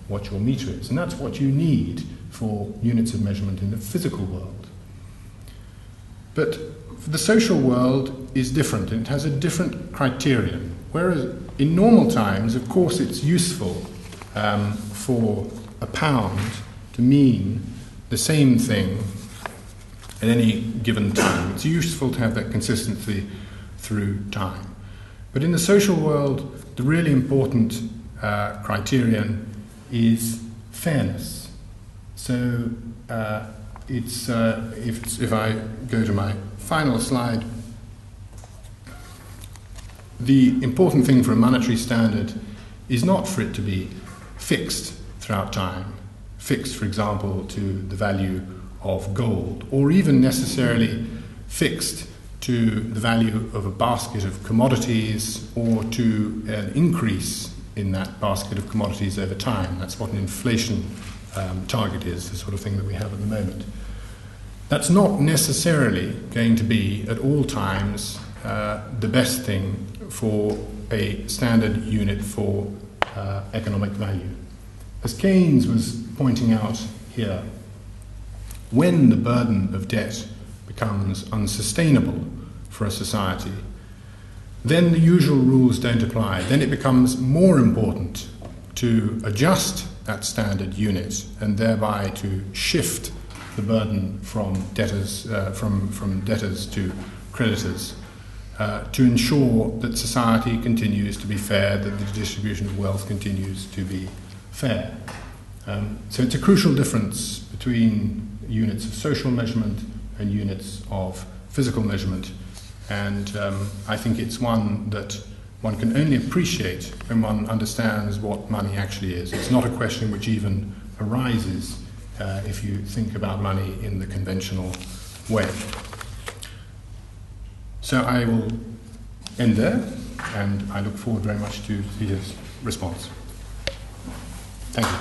what your meter is. And that's what you need for units of measurement in the physical world. But the social world is different, and it has a different criterion. Whereas in normal times, of course, it's useful for a pound to mean the same thing at any given time. It's useful to have that consistency through time. But in the social world, the really important criterion is fairness. So if I go to my final slide, the important thing for a monetary standard is not for it to be fixed throughout time, fixed, for example, to the value of gold, or even necessarily fixed to the value of a basket of commodities or to an increase in that basket of commodities over time. That's what an inflation target is, the sort of thing that we have at the moment. That's not necessarily going to be at all times the best thing for a standard unit for economic value. As Keynes was pointing out here, when the burden of debt becomes unsustainable for a society, then the usual rules don't apply. Then it becomes more important to adjust that standard unit and thereby to shift the burden from debtors to creditors, to ensure that society continues to be fair, that the distribution of wealth continues to be fair. So it's a crucial difference between units of social measurement and units of physical measurement, and I think it's one that one can only appreciate when one understands what money actually is. It's not a question which even arises if you think about money in the conventional way. So I will end there, and I look forward very much to Peter's response. Thank you.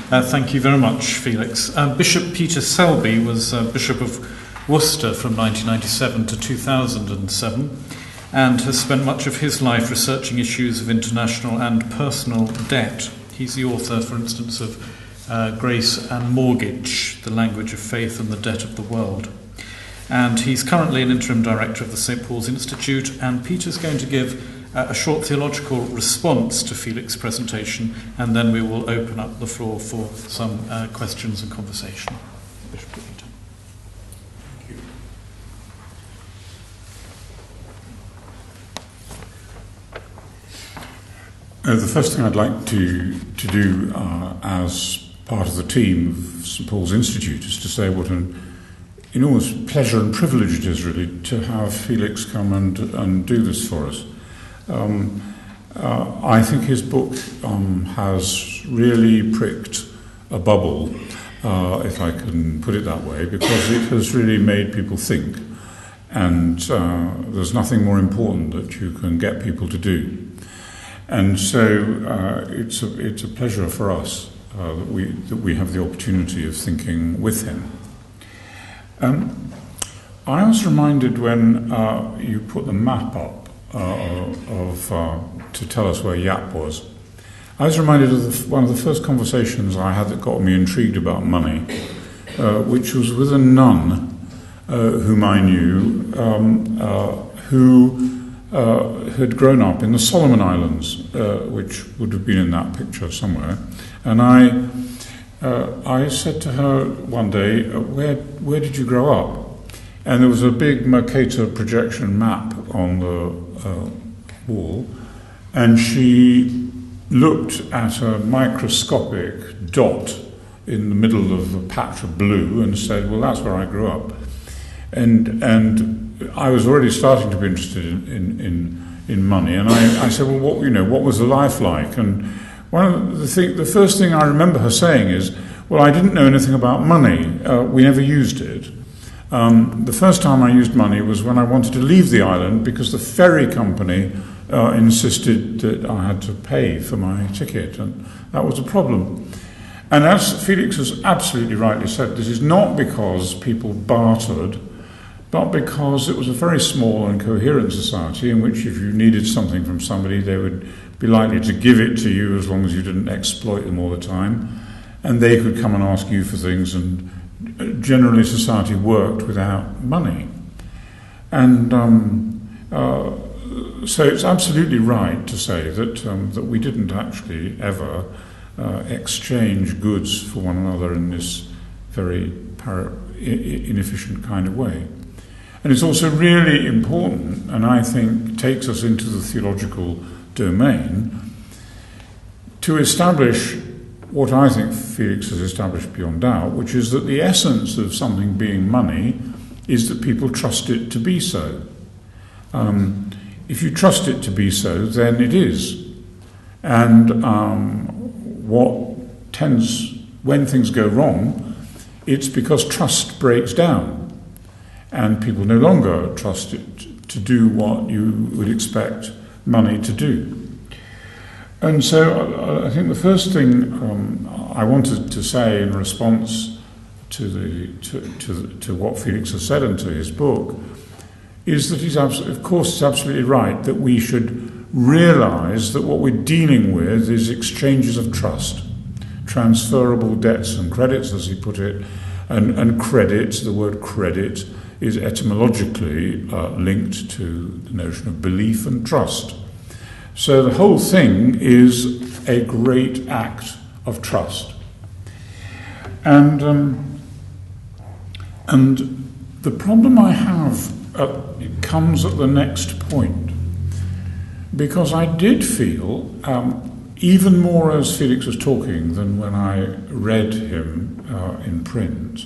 Thank you very much, Felix. Bishop Peter Selby was Bishop of Worcester from 1997 to 2007 and has spent much of his life researching issues of international and personal debt. He's the author, for instance, of Grace and Mortgage, The Language of Faith and the Debt of the World. And he's currently an interim director of the St. Paul's Institute, and Peter's going to give a short theological response to Felix's presentation, and then we will open up the floor for some questions and conversation. Bishop Peter. Thank you. The first thing I'd like to do as part of the team of St. Paul's Institute is to say what an enormous pleasure and privilege it is really to have Felix come and do this for us. I think his book has really pricked a bubble, if I can put it that way, because it has really made people think, and there's nothing more important that you can get people to do. And so it's a pleasure for us that we have the opportunity of thinking with him. I was reminded when you put the map up to tell us where Yap was. I was reminded of one of the first conversations I had that got me intrigued about money, which was with a nun whom I knew, who had grown up in the Solomon Islands, which would have been in that picture somewhere. And I said to her one day, where did you grow up? And there was a big Mercator projection map on the wall, and she looked at a microscopic dot in the middle of a patch of blue and said, well, that's where I grew up. And I was already starting to be interested in money, and I said, well, what was the life like? And the first thing I remember her saying is, well, I didn't know anything about money. We never used it. The first time I used money was when I wanted to leave the island because the ferry company insisted that I had to pay for my ticket, and that was a problem. And as Felix has absolutely rightly said, this is not because people bartered, but because it was a very small and coherent society in which if you needed something from somebody, they would be likely to give it to you as long as you didn't exploit them all the time, and they could come and ask you for things, and generally society worked without money. And so it's absolutely right to say that we didn't actually ever exchange goods for one another in this very inefficient kind of way. And it's also really important, and I think takes us into the theological domain, to establish what I think Felix has established beyond doubt, which is that the essence of something being money is that people trust it to be so. If you trust it to be so, then it is. And when things go wrong, it's because trust breaks down, and people no longer trust it to do what you would expect money to do. And so I think the first thing I wanted to say in response to what Felix has said and to his book is that he's absolutely right that we should realise that what we're dealing with is exchanges of trust, transferable debts and credits, as he put it, and credit. The word credit is etymologically linked to the notion of belief and trust. So the whole thing is a great act of trust. And the problem I have it comes at the next point, because I did feel, even more as Felix was talking than when I read him in print,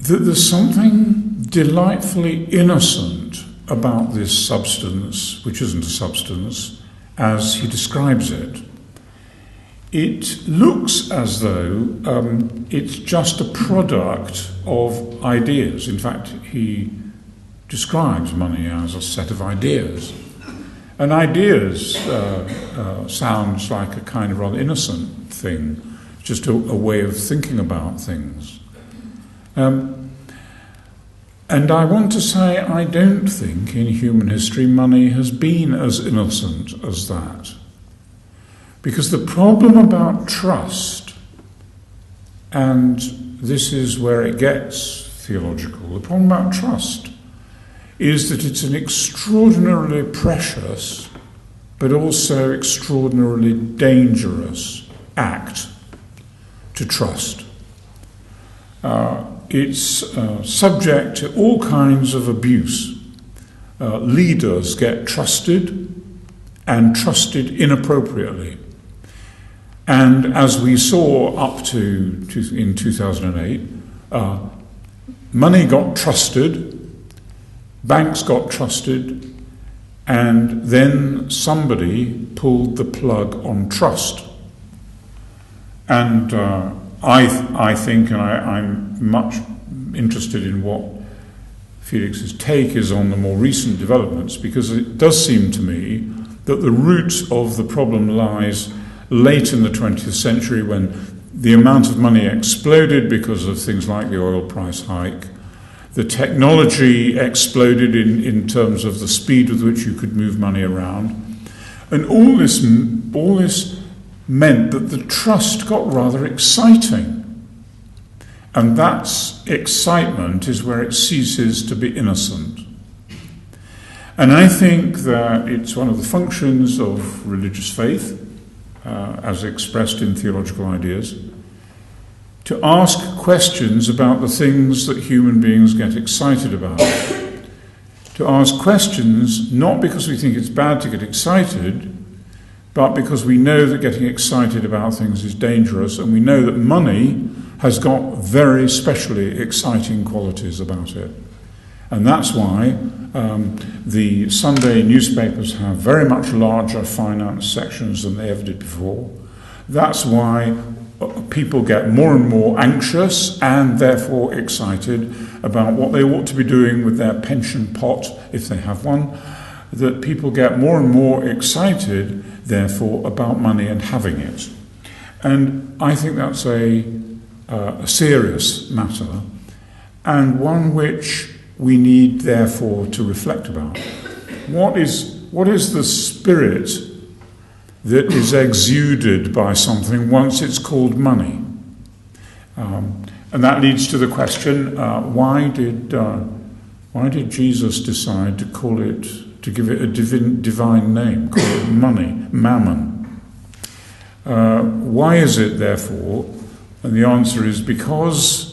that there's something delightfully innocent about this substance, which isn't a substance, as he describes it. It looks as though it's just a product of ideas. In fact, he describes money as a set of ideas. And ideas sounds like a kind of rather innocent thing, just a way of thinking about things. And I want to say I don't think in human history money has been as innocent as that. Because the problem about trust, and this is where it gets theological, the problem about trust is that it's an extraordinarily precious but also extraordinarily dangerous act to trust. It's subject to all kinds of abuse. Leaders get trusted and trusted inappropriately. And as we saw up to in 2008, money got trusted, banks got trusted, and then somebody pulled the plug on trust. And I think, and I'm much interested in what Felix's take is on the more recent developments, because it does seem to me that the root of the problem lies late in the 20th century, when the amount of money exploded because of things like the oil price hike. The technology exploded in terms of the speed with which you could move money around. And all this meant that the trust got rather exciting. And that excitement is where it ceases to be innocent. And I think that it's one of the functions of religious faith, as expressed in theological ideas, to ask questions about the things that human beings get excited about. To ask questions not because we think it's bad to get excited, but because we know that getting excited about things is dangerous, and we know that money has got very specially exciting qualities about it. And that's why the Sunday newspapers have very much larger finance sections than they ever did before. That's why people get more and more anxious and therefore excited about what they ought to be doing with their pension pot, if they have one. That people get more and more excited, therefore, about money and having it. And I think that's a serious matter, and one which we need, therefore, to reflect about. What is the spirit that is exuded by something once it's called money? And that leads to the question: why did Jesus decide to call it, to give it a divine name, call it money, mammon? Why is it, therefore? And the answer is because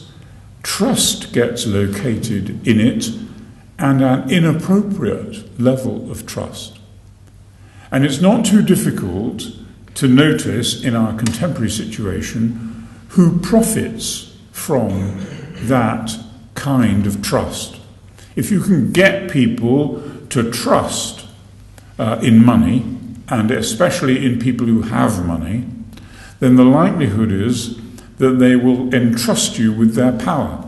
trust gets located in it, and an inappropriate level of trust. And it's not too difficult to notice in our contemporary situation who profits from that kind of trust. If you can get people to trust in money, and especially in people who have money, then the likelihood is that they will entrust you with their power.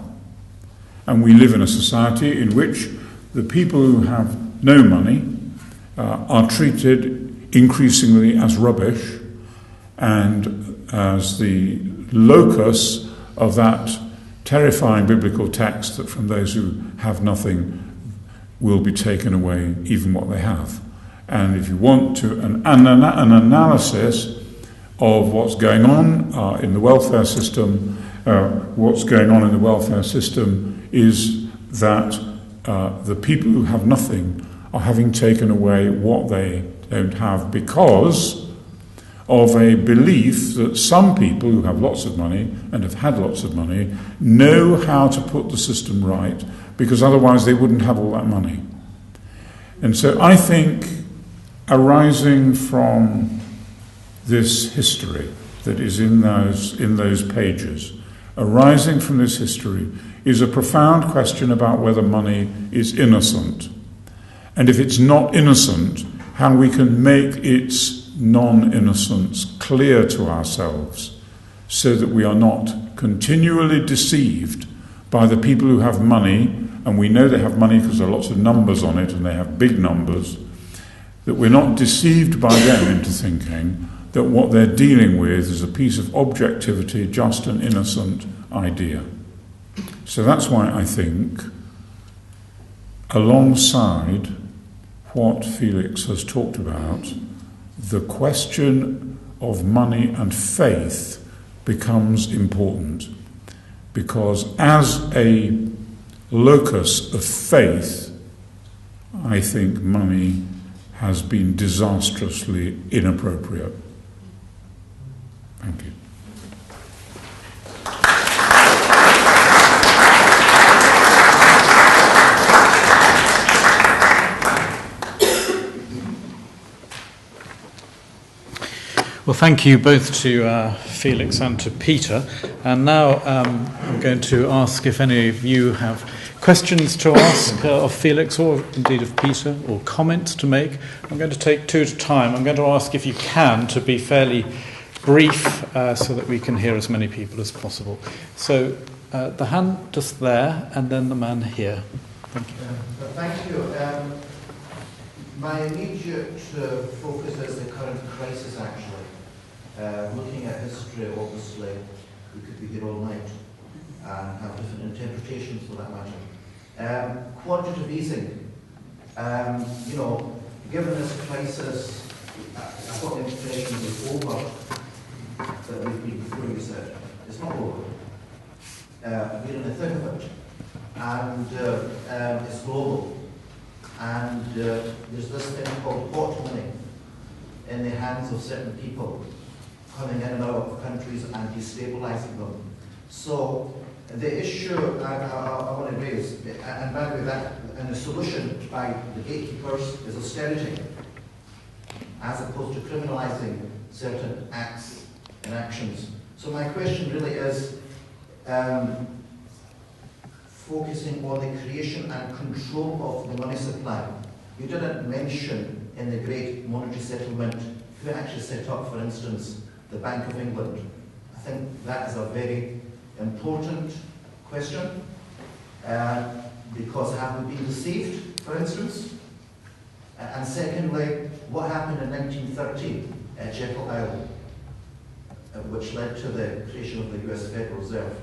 And we live in a society in which the people who have no money are treated increasingly as rubbish and as the locus of that terrifying biblical text that from those who have nothing will be taken away even what they have. And if you want to an analysis of what's going on in the welfare system, what's going on in the welfare system is that the people who have nothing are having taken away what they don't have because of a belief that some people who have lots of money and have had lots of money know how to put the system right, because otherwise they wouldn't have all that money. And so I think arising from this history that is in those pages, arising from this history is a profound question about whether money is innocent. And if it's not innocent, how we can make its non-innocence clear to ourselves so that we are not continually deceived by the people who have money, and we know they have money because there are lots of numbers on it and they have big numbers, that we're not deceived by them into thinking that what they're dealing with is a piece of objectivity, just an innocent idea. So that's why I think, alongside what Felix has talked about, the question of money and faith becomes important, because as a locus of faith, I think money has been disastrously inappropriate. Thank you. Well, thank you both to Felix and to Peter. And now I'm going to ask if any of you have questions to ask of Felix or indeed of Peter, or comments to make. I'm going to take two at a time. I'm going to ask, if you can, to be fairly brief so that we can hear as many people as possible. So the hand just there, and then the man here. Thank you. Thank you. My immediate focus is the current crisis, actually. Looking at history, obviously, we could be here all night and have different interpretations for that matter. Quantitative easing, given this crisis, I've got the impression it's over, that we've been through, you said. It's not over. We're in the thick of it. And it's global. And there's this thing called hot money in the hands of certain people, coming in and out of countries and destabilising them. So the issue I want to raise, and by the way, that and the solution by the gatekeepers is austerity, as opposed to criminalising certain acts and actions. So my question really is focusing on the creation and control of the money supply. You didn't mention in the great monetary settlement who actually set up, for instance, the Bank of England. I think that is a very important question, because have we been deceived, for instance? And secondly, what happened in 1913 at Jekyll Island, which led to the creation of the US Federal Reserve?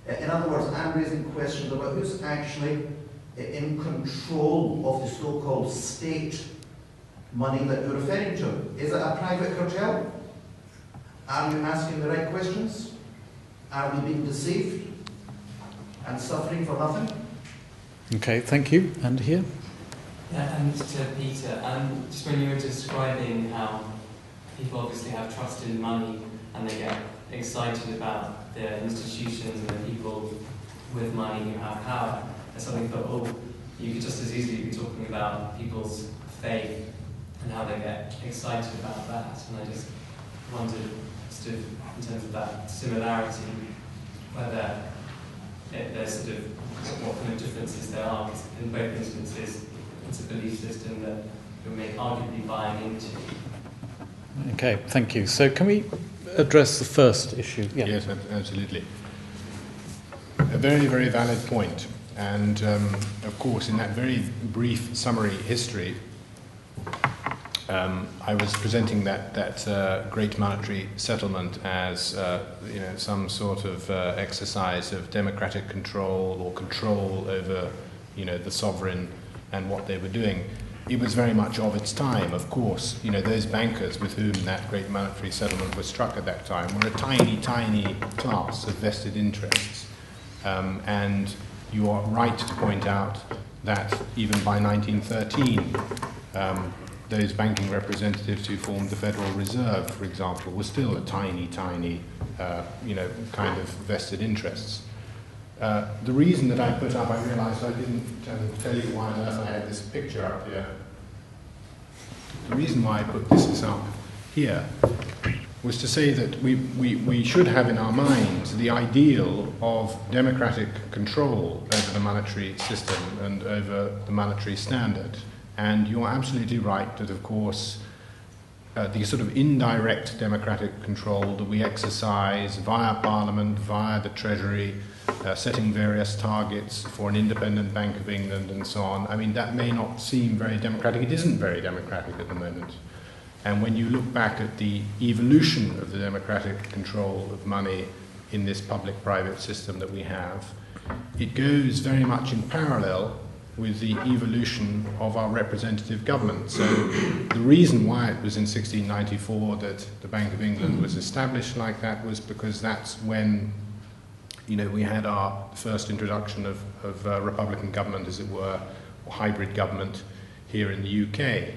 In other words, I'm raising questions about who's actually in control of the so-called state money that you're referring to. Is it a private cartel? Are you asking the right questions? Are we being deceived and suffering for nothing? Okay, thank you. And here? Yeah, and to Peter, just when you were describing how people obviously have trust in money and they get excited about the institutions and the people with money who have power, I suddenly thought, you could just as easily be talking about people's faith and how they get excited about that. And I just wondered, sort of, in terms of that similarity, whether there's sort of what kind of differences there are, because in both instances it's a belief system that you're arguably buying into. Okay, thank you. So can we address the first issue? Yeah. Yes, absolutely. A very, very valid point. And of course, in that very brief summary history, I was presenting that great monetary settlement as some sort of exercise of democratic control or control over the sovereign and what they were doing. It was very much of its time, of course. Those bankers with whom that great monetary settlement was struck at that time were a tiny, tiny class of vested interests. And you are right to point out that even by 1913, those banking representatives who formed the Federal Reserve, for example, were still a tiny, tiny, kind of vested interests. The reason that I put up, I realized I didn't tell you why on earth I had this picture up here. The reason why I put this up here was to say that we should have in our minds the ideal of democratic control over the monetary system and over the monetary standard. And you're absolutely right that, of course, the sort of indirect democratic control that we exercise via Parliament, via the Treasury, setting various targets for an independent Bank of England and so on, I mean, that may not seem very democratic. It isn't very democratic at the moment. And when you look back at the evolution of the democratic control of money in this public-private system that we have, it goes very much in parallel with the evolution of our representative government. So the reason why it was in 1694 that the Bank of England was established like that was because that's when we had our first introduction of Republican government, as it were, or hybrid government here in the UK.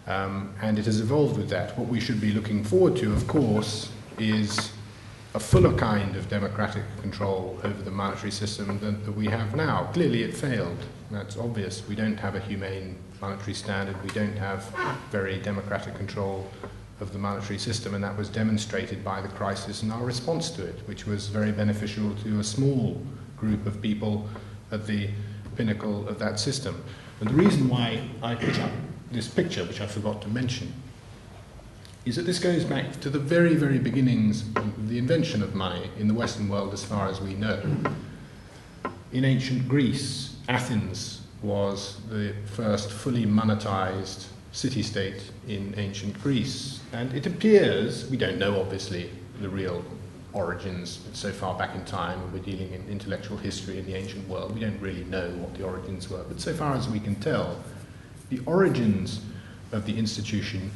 And it has evolved with that. What we should be looking forward to, of course, is a fuller kind of democratic control over the monetary system than that we have now. Clearly it failed. That's obvious. We don't have a humane monetary standard. We don't have very democratic control of the monetary system, and that was demonstrated by the crisis and our response to it, which was very beneficial to a small group of people at the pinnacle of that system. And the reason why I put up this picture, which I forgot to mention, is that this goes back to the very, very beginnings of the invention of money in the Western world as far as we know. In ancient Greece, Athens was the first fully monetized city-state in ancient Greece. And it appears, we don't know obviously the real origins so far back in time, we're dealing in intellectual history in the ancient world, we don't really know what the origins were, but so far as we can tell, the origins of the institution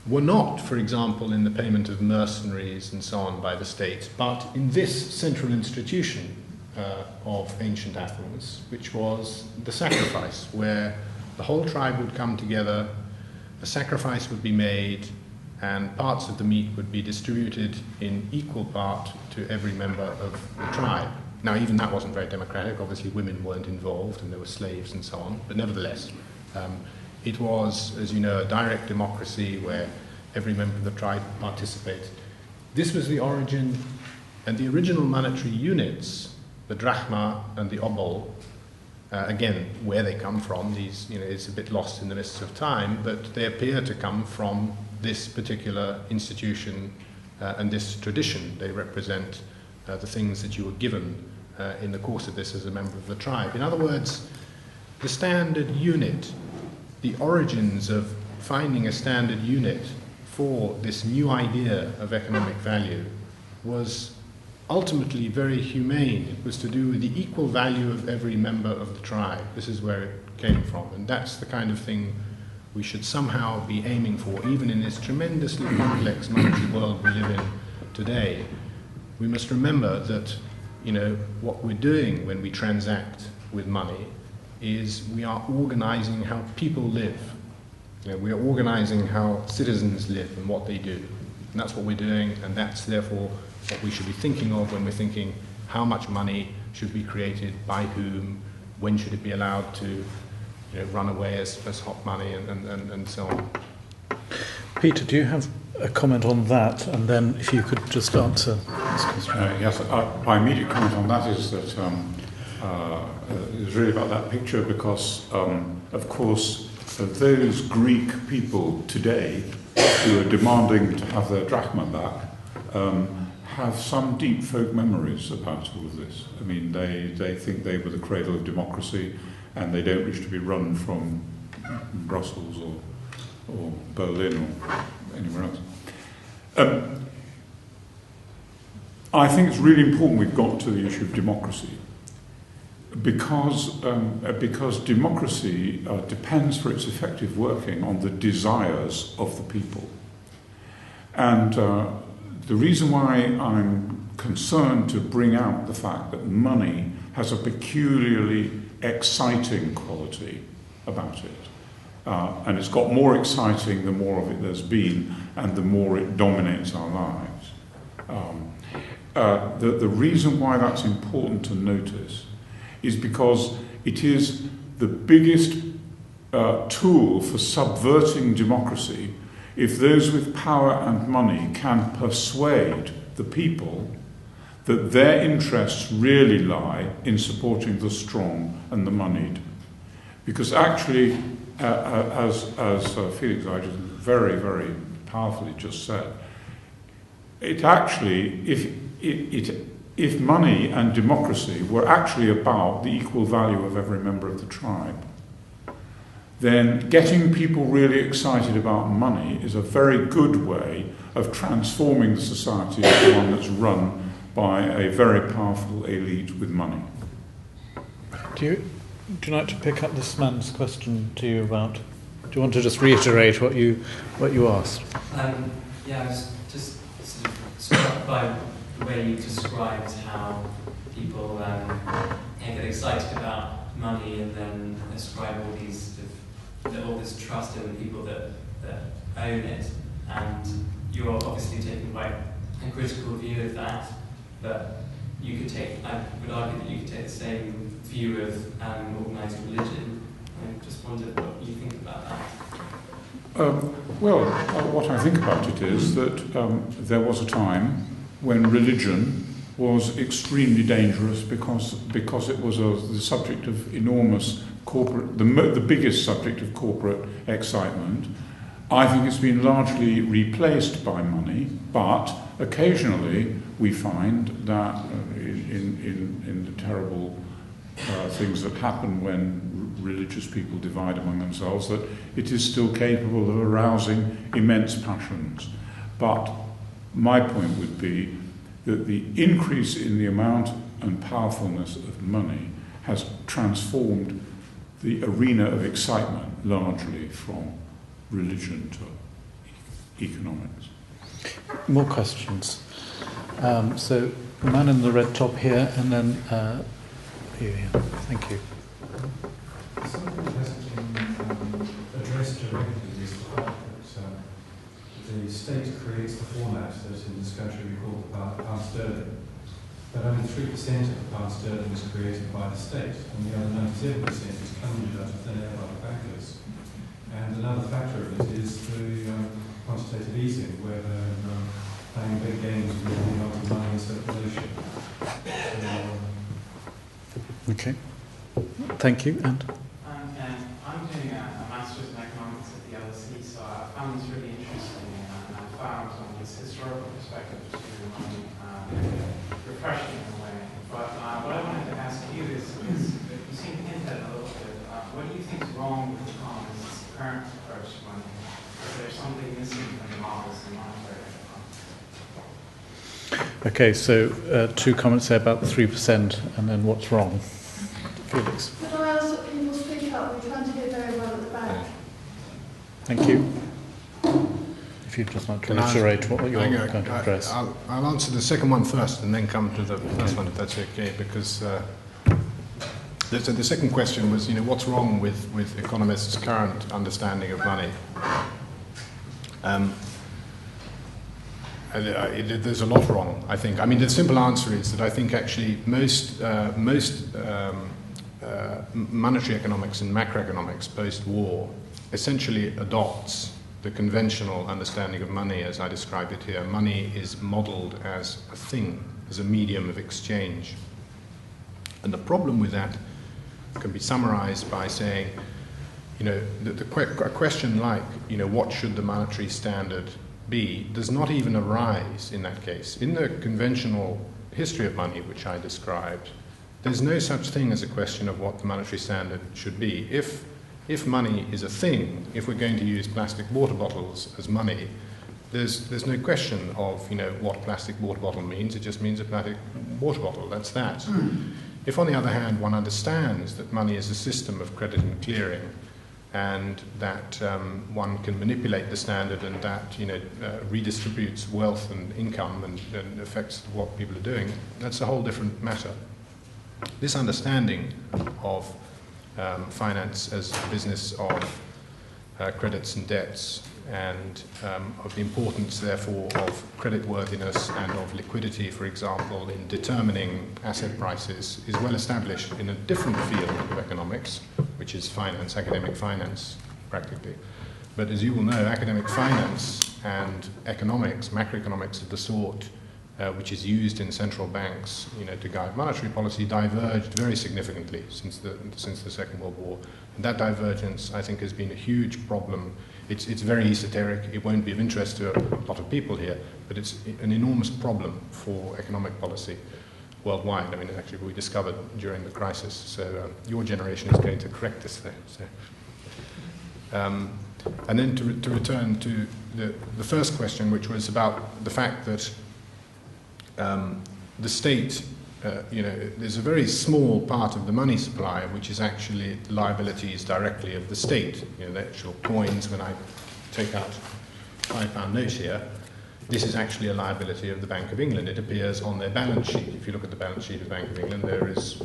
were not, for example, in the payment of mercenaries and so on by the state, but in this central institution of ancient Athens, which was the sacrifice, where the whole tribe would come together, a sacrifice would be made, and parts of the meat would be distributed in equal part to every member of the tribe. Now, even that wasn't very democratic. Obviously, women weren't involved, and there were slaves and so on, but nevertheless, it was, as you know, a direct democracy where every member of the tribe participated. This was the origin, and the original monetary units, the drachma and the obol, again, where they come from, these, it's a bit lost in the mists of time, but they appear to come from this particular institution and this tradition. They represent the things that you were given in the course of this as a member of the tribe. In other words, the standard unit, the origins of finding a standard unit for this new idea of economic value was ultimately very humane. It was to do with the equal value of every member of the tribe. This is where it came from, and that's the kind of thing we should somehow be aiming for, even in this tremendously complex monetary world we live in today. We must remember that, what we're doing when we transact with money is we are organizing how people live. We are organizing how citizens live and what they do. And that's what we're doing, and that's therefore what we should be thinking of when we're thinking how much money should be created, by whom, when should it be allowed to run away as hot money, and so on. Peter, do you have a comment on that, and then if you could just answer this question. Yes, my immediate comment on that is that it's really about that picture because, of course, those Greek people today who are demanding to have their drachma back have some deep folk memories about all of this. I mean, they think they were the cradle of democracy and they don't wish to be run from Brussels or Berlin or anywhere else. I think it's really important we've got to the issue of democracy because democracy depends for its effective working on the desires of the people. And the reason why I'm concerned to bring out the fact that money has a peculiarly exciting quality about it. And it's got more exciting the more of it there's been and the more it dominates our lives. The reason why that's important to notice is because it is the biggest tool for subverting democracy if those with power and money can persuade the people that their interests really lie in supporting the strong and the moneyed. Because actually, as Felix very, very powerfully just said, it actually, if money and democracy were actually about the equal value of every member of the tribe, then getting people really excited about money is a very good way of transforming the society into one that's run by a very powerful elite with money. Do you like to pick up this man's question to you about? Do you want to just reiterate what you asked? Yeah, I was just sort of struck by the way you described how people get excited about money and then ascribe all this trust in the people that own it, and you're obviously taking quite a critical view of that. But I would argue that you could take the same view of organised religion. I just wondered what you think about that. What I think about it is that there was a time when religion was extremely dangerous because it was the subject of enormous corporate, the biggest subject of corporate excitement. I think it's been largely replaced by money, but occasionally we find that in the terrible things that happen when religious people divide among themselves, that it is still capable of arousing immense passions. But my point would be that the increase in the amount and powerfulness of money has transformed the arena of excitement largely from religion to economics. More questions. So, the man in the red top here, and then here. Thank you. Something that hasn't been addressed directly is the fact that the state creates the format that in this country we call the pound sterling. But only 3% of the pound sterling is created by the state, and the other 97% is conjured out of thin air by the bankers. And another factor of it is the quantitative easing, where they're playing big games with the amount of money in circulation. Okay. Thank you. And I'm doing a master's in economics at the LSE, so I found this really interesting, and I found this historical perspective to money refreshing in a way. But what I wanted to ask you is you seem to hint at it a little bit. What do you think is wrong with economists' current approach to money? Is there something missing from the models in monetary economics? okay, so 2 comments there about the 3%, and then what's wrong. Felix. Could I ask that people speak up? We can't hear very well at the back. Thank you. If you'd just like to reiterate what you're going to address. I'll answer the second one first and then come to the first one, if that's okay, because the second question was, what's wrong with economists' current understanding of money? There's a lot wrong, I think. I mean, the simple answer is that I think actually most monetary economics and macroeconomics post-war essentially adopts the conventional understanding of money as I describe it here. Money is modeled as a thing, as a medium of exchange. And the problem with that can be summarized by saying, a question like, what should the monetary standard be, does not even arise in that case. In the conventional history of money, which I described, there's no such thing as a question of what the monetary standard should be. If money is a thing, if we're going to use plastic water bottles as money, there's no question of what plastic water bottle means. It just means a plastic water bottle. That's that. If, on the other hand, one understands that money is a system of credit and clearing, and that one can manipulate the standard, and that redistributes wealth and income and affects what people are doing, that's a whole different matter. This understanding of finance as a business of credits and debts, and of the importance, therefore, of creditworthiness and of liquidity, for example, in determining asset prices, is well established in a different field of economics, which is finance, academic finance, practically. But as you will know, academic finance and economics, macroeconomics of the sort which is used in central banks, to guide monetary policy, diverged very significantly since the Second World War. And that divergence, I think, has been a huge problem. It's very esoteric. It won't be of interest to a lot of people here, but it's an enormous problem for economic policy worldwide. I mean, actually, we discovered during the crisis. So your generation is going to correct this thing. And then to return to the first question, which was about the fact that the state, there's a very small part of the money supply which is actually liabilities directly of the state. The actual coins, when I take out £5 notes here, this is actually a liability of the Bank of England. It appears on their balance sheet. If you look at the balance sheet of the Bank of England, there is,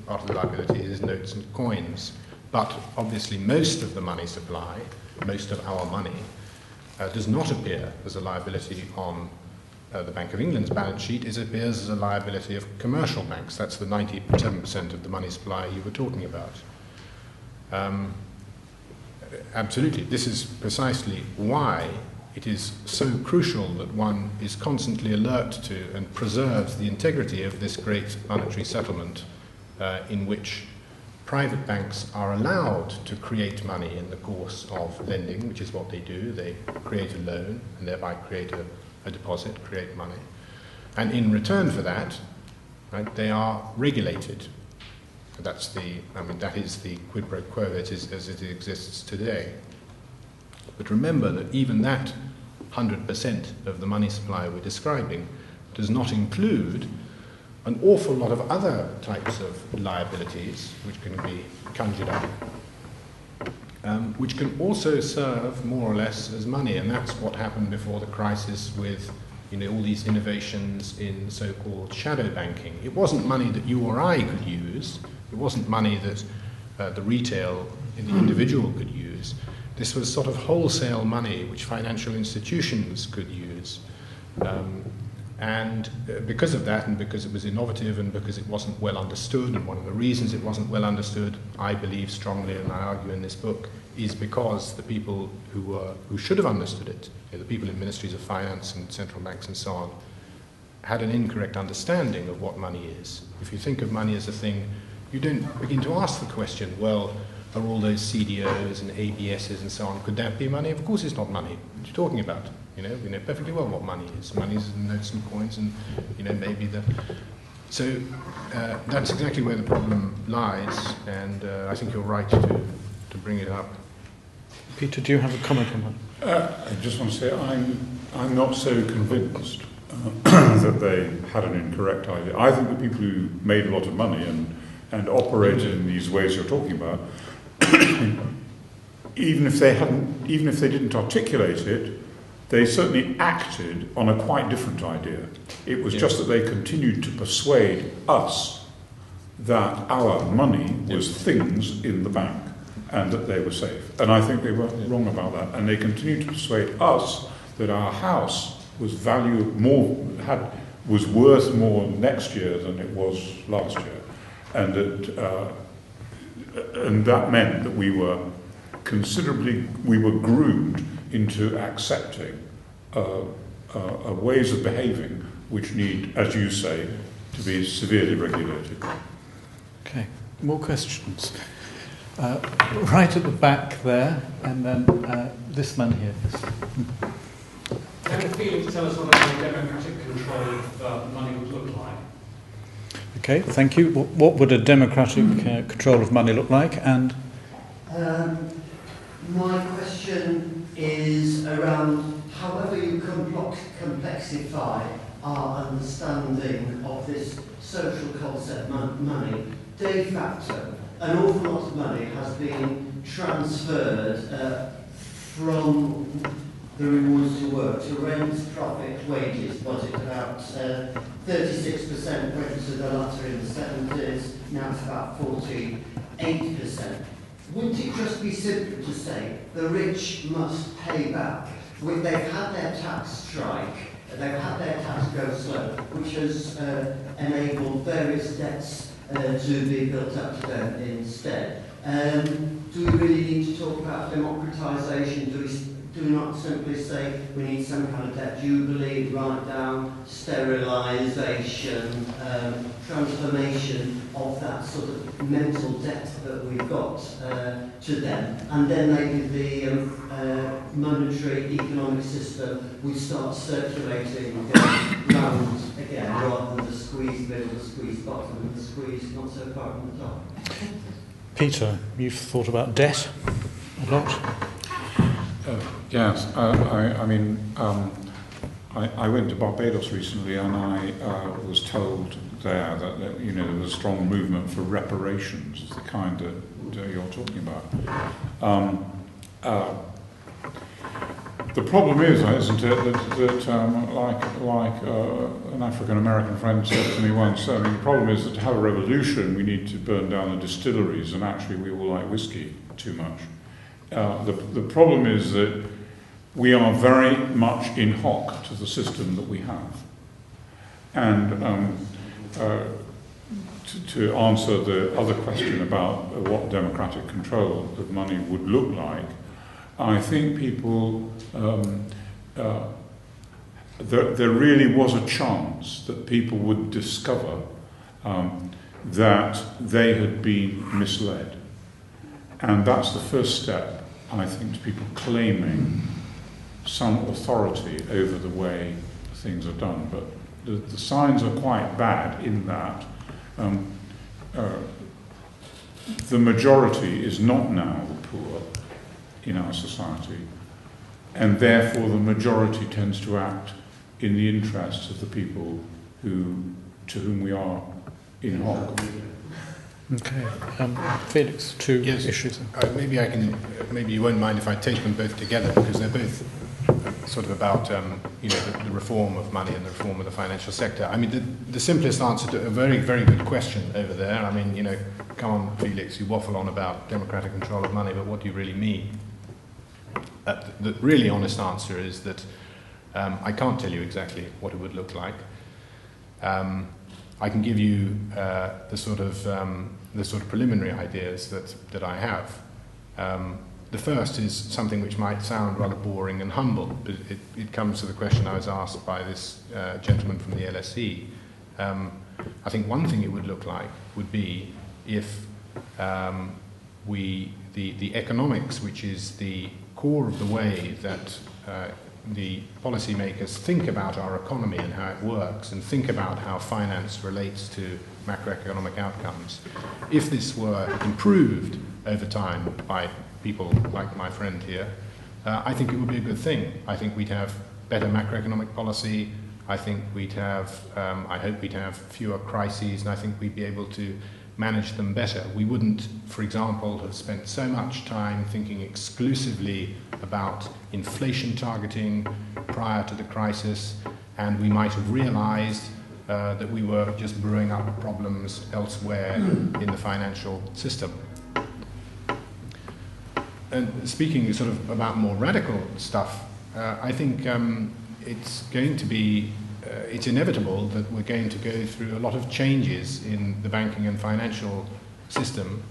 part of the liability is notes and coins. But obviously most of the money supply, most of our money, does not appear as a liability on the Bank of England's balance sheet. It appears as a liability of commercial banks. That's the 97% of the money supply you were talking about. Absolutely. This is precisely why it is so crucial that one is constantly alert to and preserves the integrity of this great monetary settlement in which private banks are allowed to create money in the course of lending, which is what they do. They create a loan and thereby create a deposit, create money. And in return for that, right, they are regulated. That is the quid pro quo as it exists today. But remember that even that 100% of the money supply we're describing does not include an awful lot of other types of liabilities which can be conjured up, which can also serve more or less as money. And that's what happened before the crisis with all these innovations in so-called shadow banking. It wasn't money that you or I could use. It wasn't money that the retail, the individual could use. This was sort of wholesale money which financial institutions could use. And because of that, and because it was innovative, and because it wasn't well understood, and one of the reasons it wasn't well understood, I believe strongly, and I argue in this book, is because the people who should have understood it, the people in ministries of finance and central banks and so on, had an incorrect understanding of what money is. If you think of money as a thing, you don't begin to ask the question, well, are all those CDOs and ABSs and so on, could that be money? Of course it's not money. What are you talking about? We know perfectly well what money is. Money is notes and coins, and maybe the. So that's exactly where the problem lies, and I think you're right to bring it up. Peter, do you have a comment on that? I just want to say I'm not so convinced that they had an incorrect idea. I think the people who made a lot of money and operated in these ways you're talking about, even if they didn't articulate it, they certainly acted on a quite different idea. It was just that they continued to persuade us that our money was things in the bank and that they were safe. And I think they were wrong about that. And they continued to persuade us that our house was was worth more next year than it was last year. And that meant that we were groomed into accepting ways of behaving which need, as you say, to be severely regulated. Okay, more questions? Right at the back there, and then this man here. Can Felix tell us what a democratic control of money would look like? Okay, thank you. What would a democratic control of money look like? And my question is around however you complexify our understanding of this social concept, money, de facto, an awful lot of money has been transferred from the rewards to work to rent, profit, wages. Was it about 36% went to the latter in the 70s, now it's about 48%. Wouldn't it just be simpler to say the rich must pay back? They've had their tax strike, they've had their tax go slow, which has enabled various debts to be built up to them instead. Do we really need to talk about democratisation? Do we not simply say we need some kind of debt jubilee, write down, sterilisation, transformation of that sort of mental debt that we've got to them, and then maybe the monetary economic system would start circulating round again, rather than the squeeze middle, the squeeze bottom, and the squeeze not so far from the top. Peter, you've thought about debt a lot. Yes, I mean, I went to Barbados recently, and I was told there that there was a strong movement for reparations, the kind that you're talking about. The problem is, isn't it, that like an African American friend said to me once, I mean, the problem is that to have a revolution, we need to burn down the distilleries, and actually we all like whiskey too much. The problem is that we are very much in hoc to the system that we have. And to answer the other question about what democratic control of money would look like, I think people, there really was a chance that people would discover that they had been misled. And that's the first step, I think, to people claiming some authority over the way things are done. But the signs are quite bad in that the majority is not now the poor in our society, and therefore the majority tends to act in the interests of the people to whom we are in hoc. Okay, Felix, two issues. Maybe you won't mind if I take them both together, because they're both sort of about the reform of money and the reform of the financial sector. I mean, the simplest answer to a very, very good question over there. I mean, come on, Felix, you waffle on about democratic control of money, but what do you really mean? The really honest answer is that I can't tell you exactly what it would look like. I can give you the sort of preliminary ideas that I have. The first is something which might sound rather boring and humble, but it comes to the question I was asked by this gentleman from the LSE. I think one thing it would look like would be if the economics, which is the core of the way that the policymakers think about our economy and how it works, and think about how finance relates to macroeconomic outcomes, if this were improved over time by people like my friend here, I think it would be a good thing. I think we'd have better macroeconomic policy. I think we'd have, I hope we'd have fewer crises, and I think we'd be able to manage them better. We wouldn't, for example, have spent so much time thinking exclusively about inflation targeting prior to the crisis, and we might have realized that we were just brewing up problems elsewhere in the financial system. And speaking sort of about more radical stuff, I think it's going to be it's inevitable that we're going to go through a lot of changes in the banking and financial system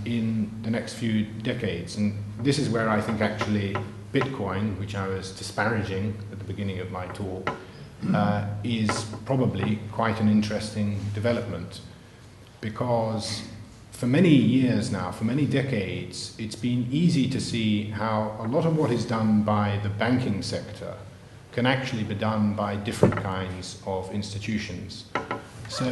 in the next few decades. And this is where I think actually Bitcoin, which I was disparaging at the beginning of my talk, is probably quite an interesting development, because for many years now, for many decades, it's been easy to see how a lot of what is done by the banking sector can actually be done by different kinds of institutions. So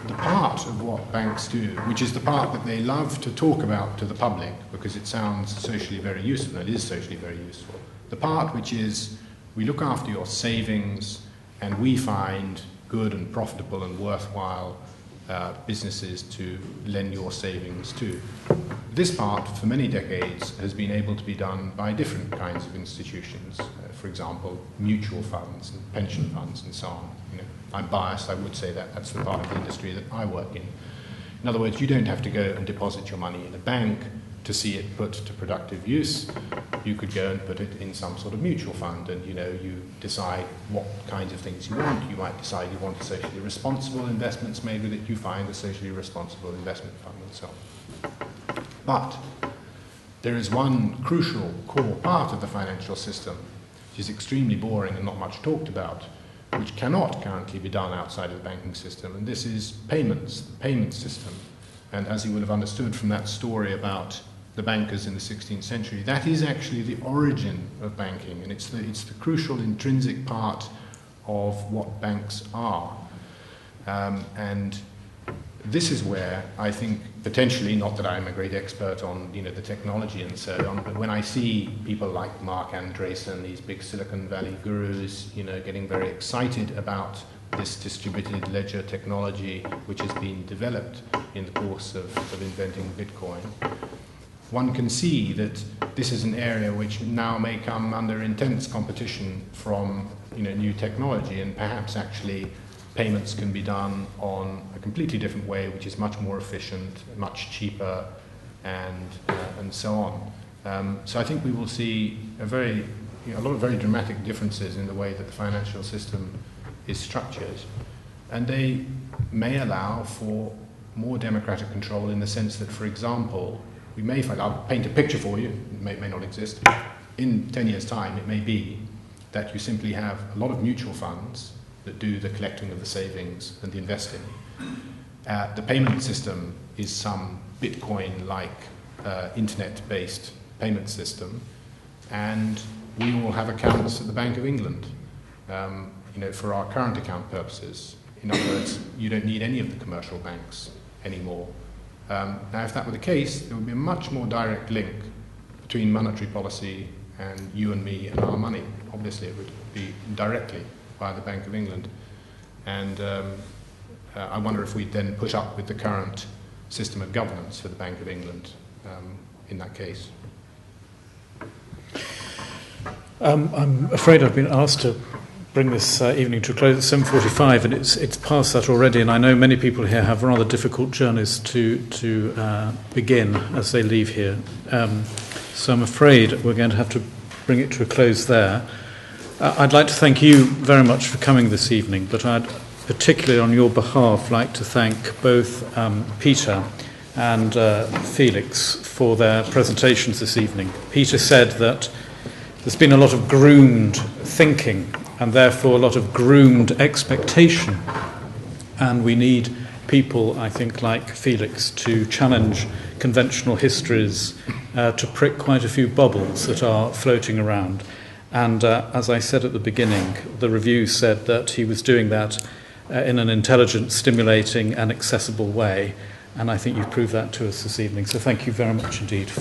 the part of what banks do, which is the part that they love to talk about to the public because it sounds socially very useful, and it is socially very useful, the part which is we look after your savings and we find good and profitable and worthwhile businesses to lend your savings to. This part, for many decades, has been able to be done by different kinds of institutions. For example, mutual funds and pension funds and so on. You know, I'm biased, I would say that that's the part of the industry that I work in. In other words, you don't have to go and deposit your money in a bank to see it put to productive use. You could go and put it in some sort of mutual fund, and you decide what kinds of things you want. You might decide you want socially responsible investments made with it. You find a socially responsible investment fund and so on. But there is one crucial core part of the financial system which is extremely boring and not much talked about, which cannot currently be done outside of the banking system, and this is payments, the payment system. And as you will have understood from that story about the bankers in the 16th century, that is actually the origin of banking, and it's the crucial intrinsic part of what banks are. And this is where I think potentially, not that I'm a great expert on the technology and so on, but when I see people like Mark Andreessen, these big Silicon Valley gurus, getting very excited about this distributed ledger technology which has been developed in the course of inventing Bitcoin, one can see that this is an area which now may come under intense competition from new technology, and perhaps actually payments can be done on a completely different way, which is much more efficient, much cheaper, and so on. So I think we will see a lot of very dramatic differences in the way that the financial system is structured, and they may allow for more democratic control in the sense that, for example, we may find, I'll paint a picture for you, it may not exist, in 10 years' time it may be that you simply have a lot of mutual funds that do the collecting of the savings and the investing. The payment system is some Bitcoin-like internet-based payment system, and we all have accounts at the Bank of England, for our current account purposes. In other words, you don't need any of the commercial banks anymore. Now, if that were the case, there would be a much more direct link between monetary policy and you and me and our money. Obviously, it would be directly by the Bank of England. And I wonder if we'd then put up with the current system of governance for the Bank of England in that case. I'm afraid I've been asked to bring this evening to a close at 7:45, and it's past that already, and I know many people here have rather difficult journeys to begin as they leave here. So I'm afraid we're going to have to bring it to a close there. I'd like to thank you very much for coming this evening, but I'd particularly on your behalf like to thank both Peter and Felix for their presentations this evening. Peter said that there's been a lot of groomed thinking and therefore a lot of groomed expectation, and we need people, I think, like Felix to challenge conventional histories, to prick quite a few bubbles that are floating around. And as I said at the beginning, the review said that he was doing that in an intelligent, stimulating and accessible way, and I think you've proved that to us this evening. So thank you very much indeed for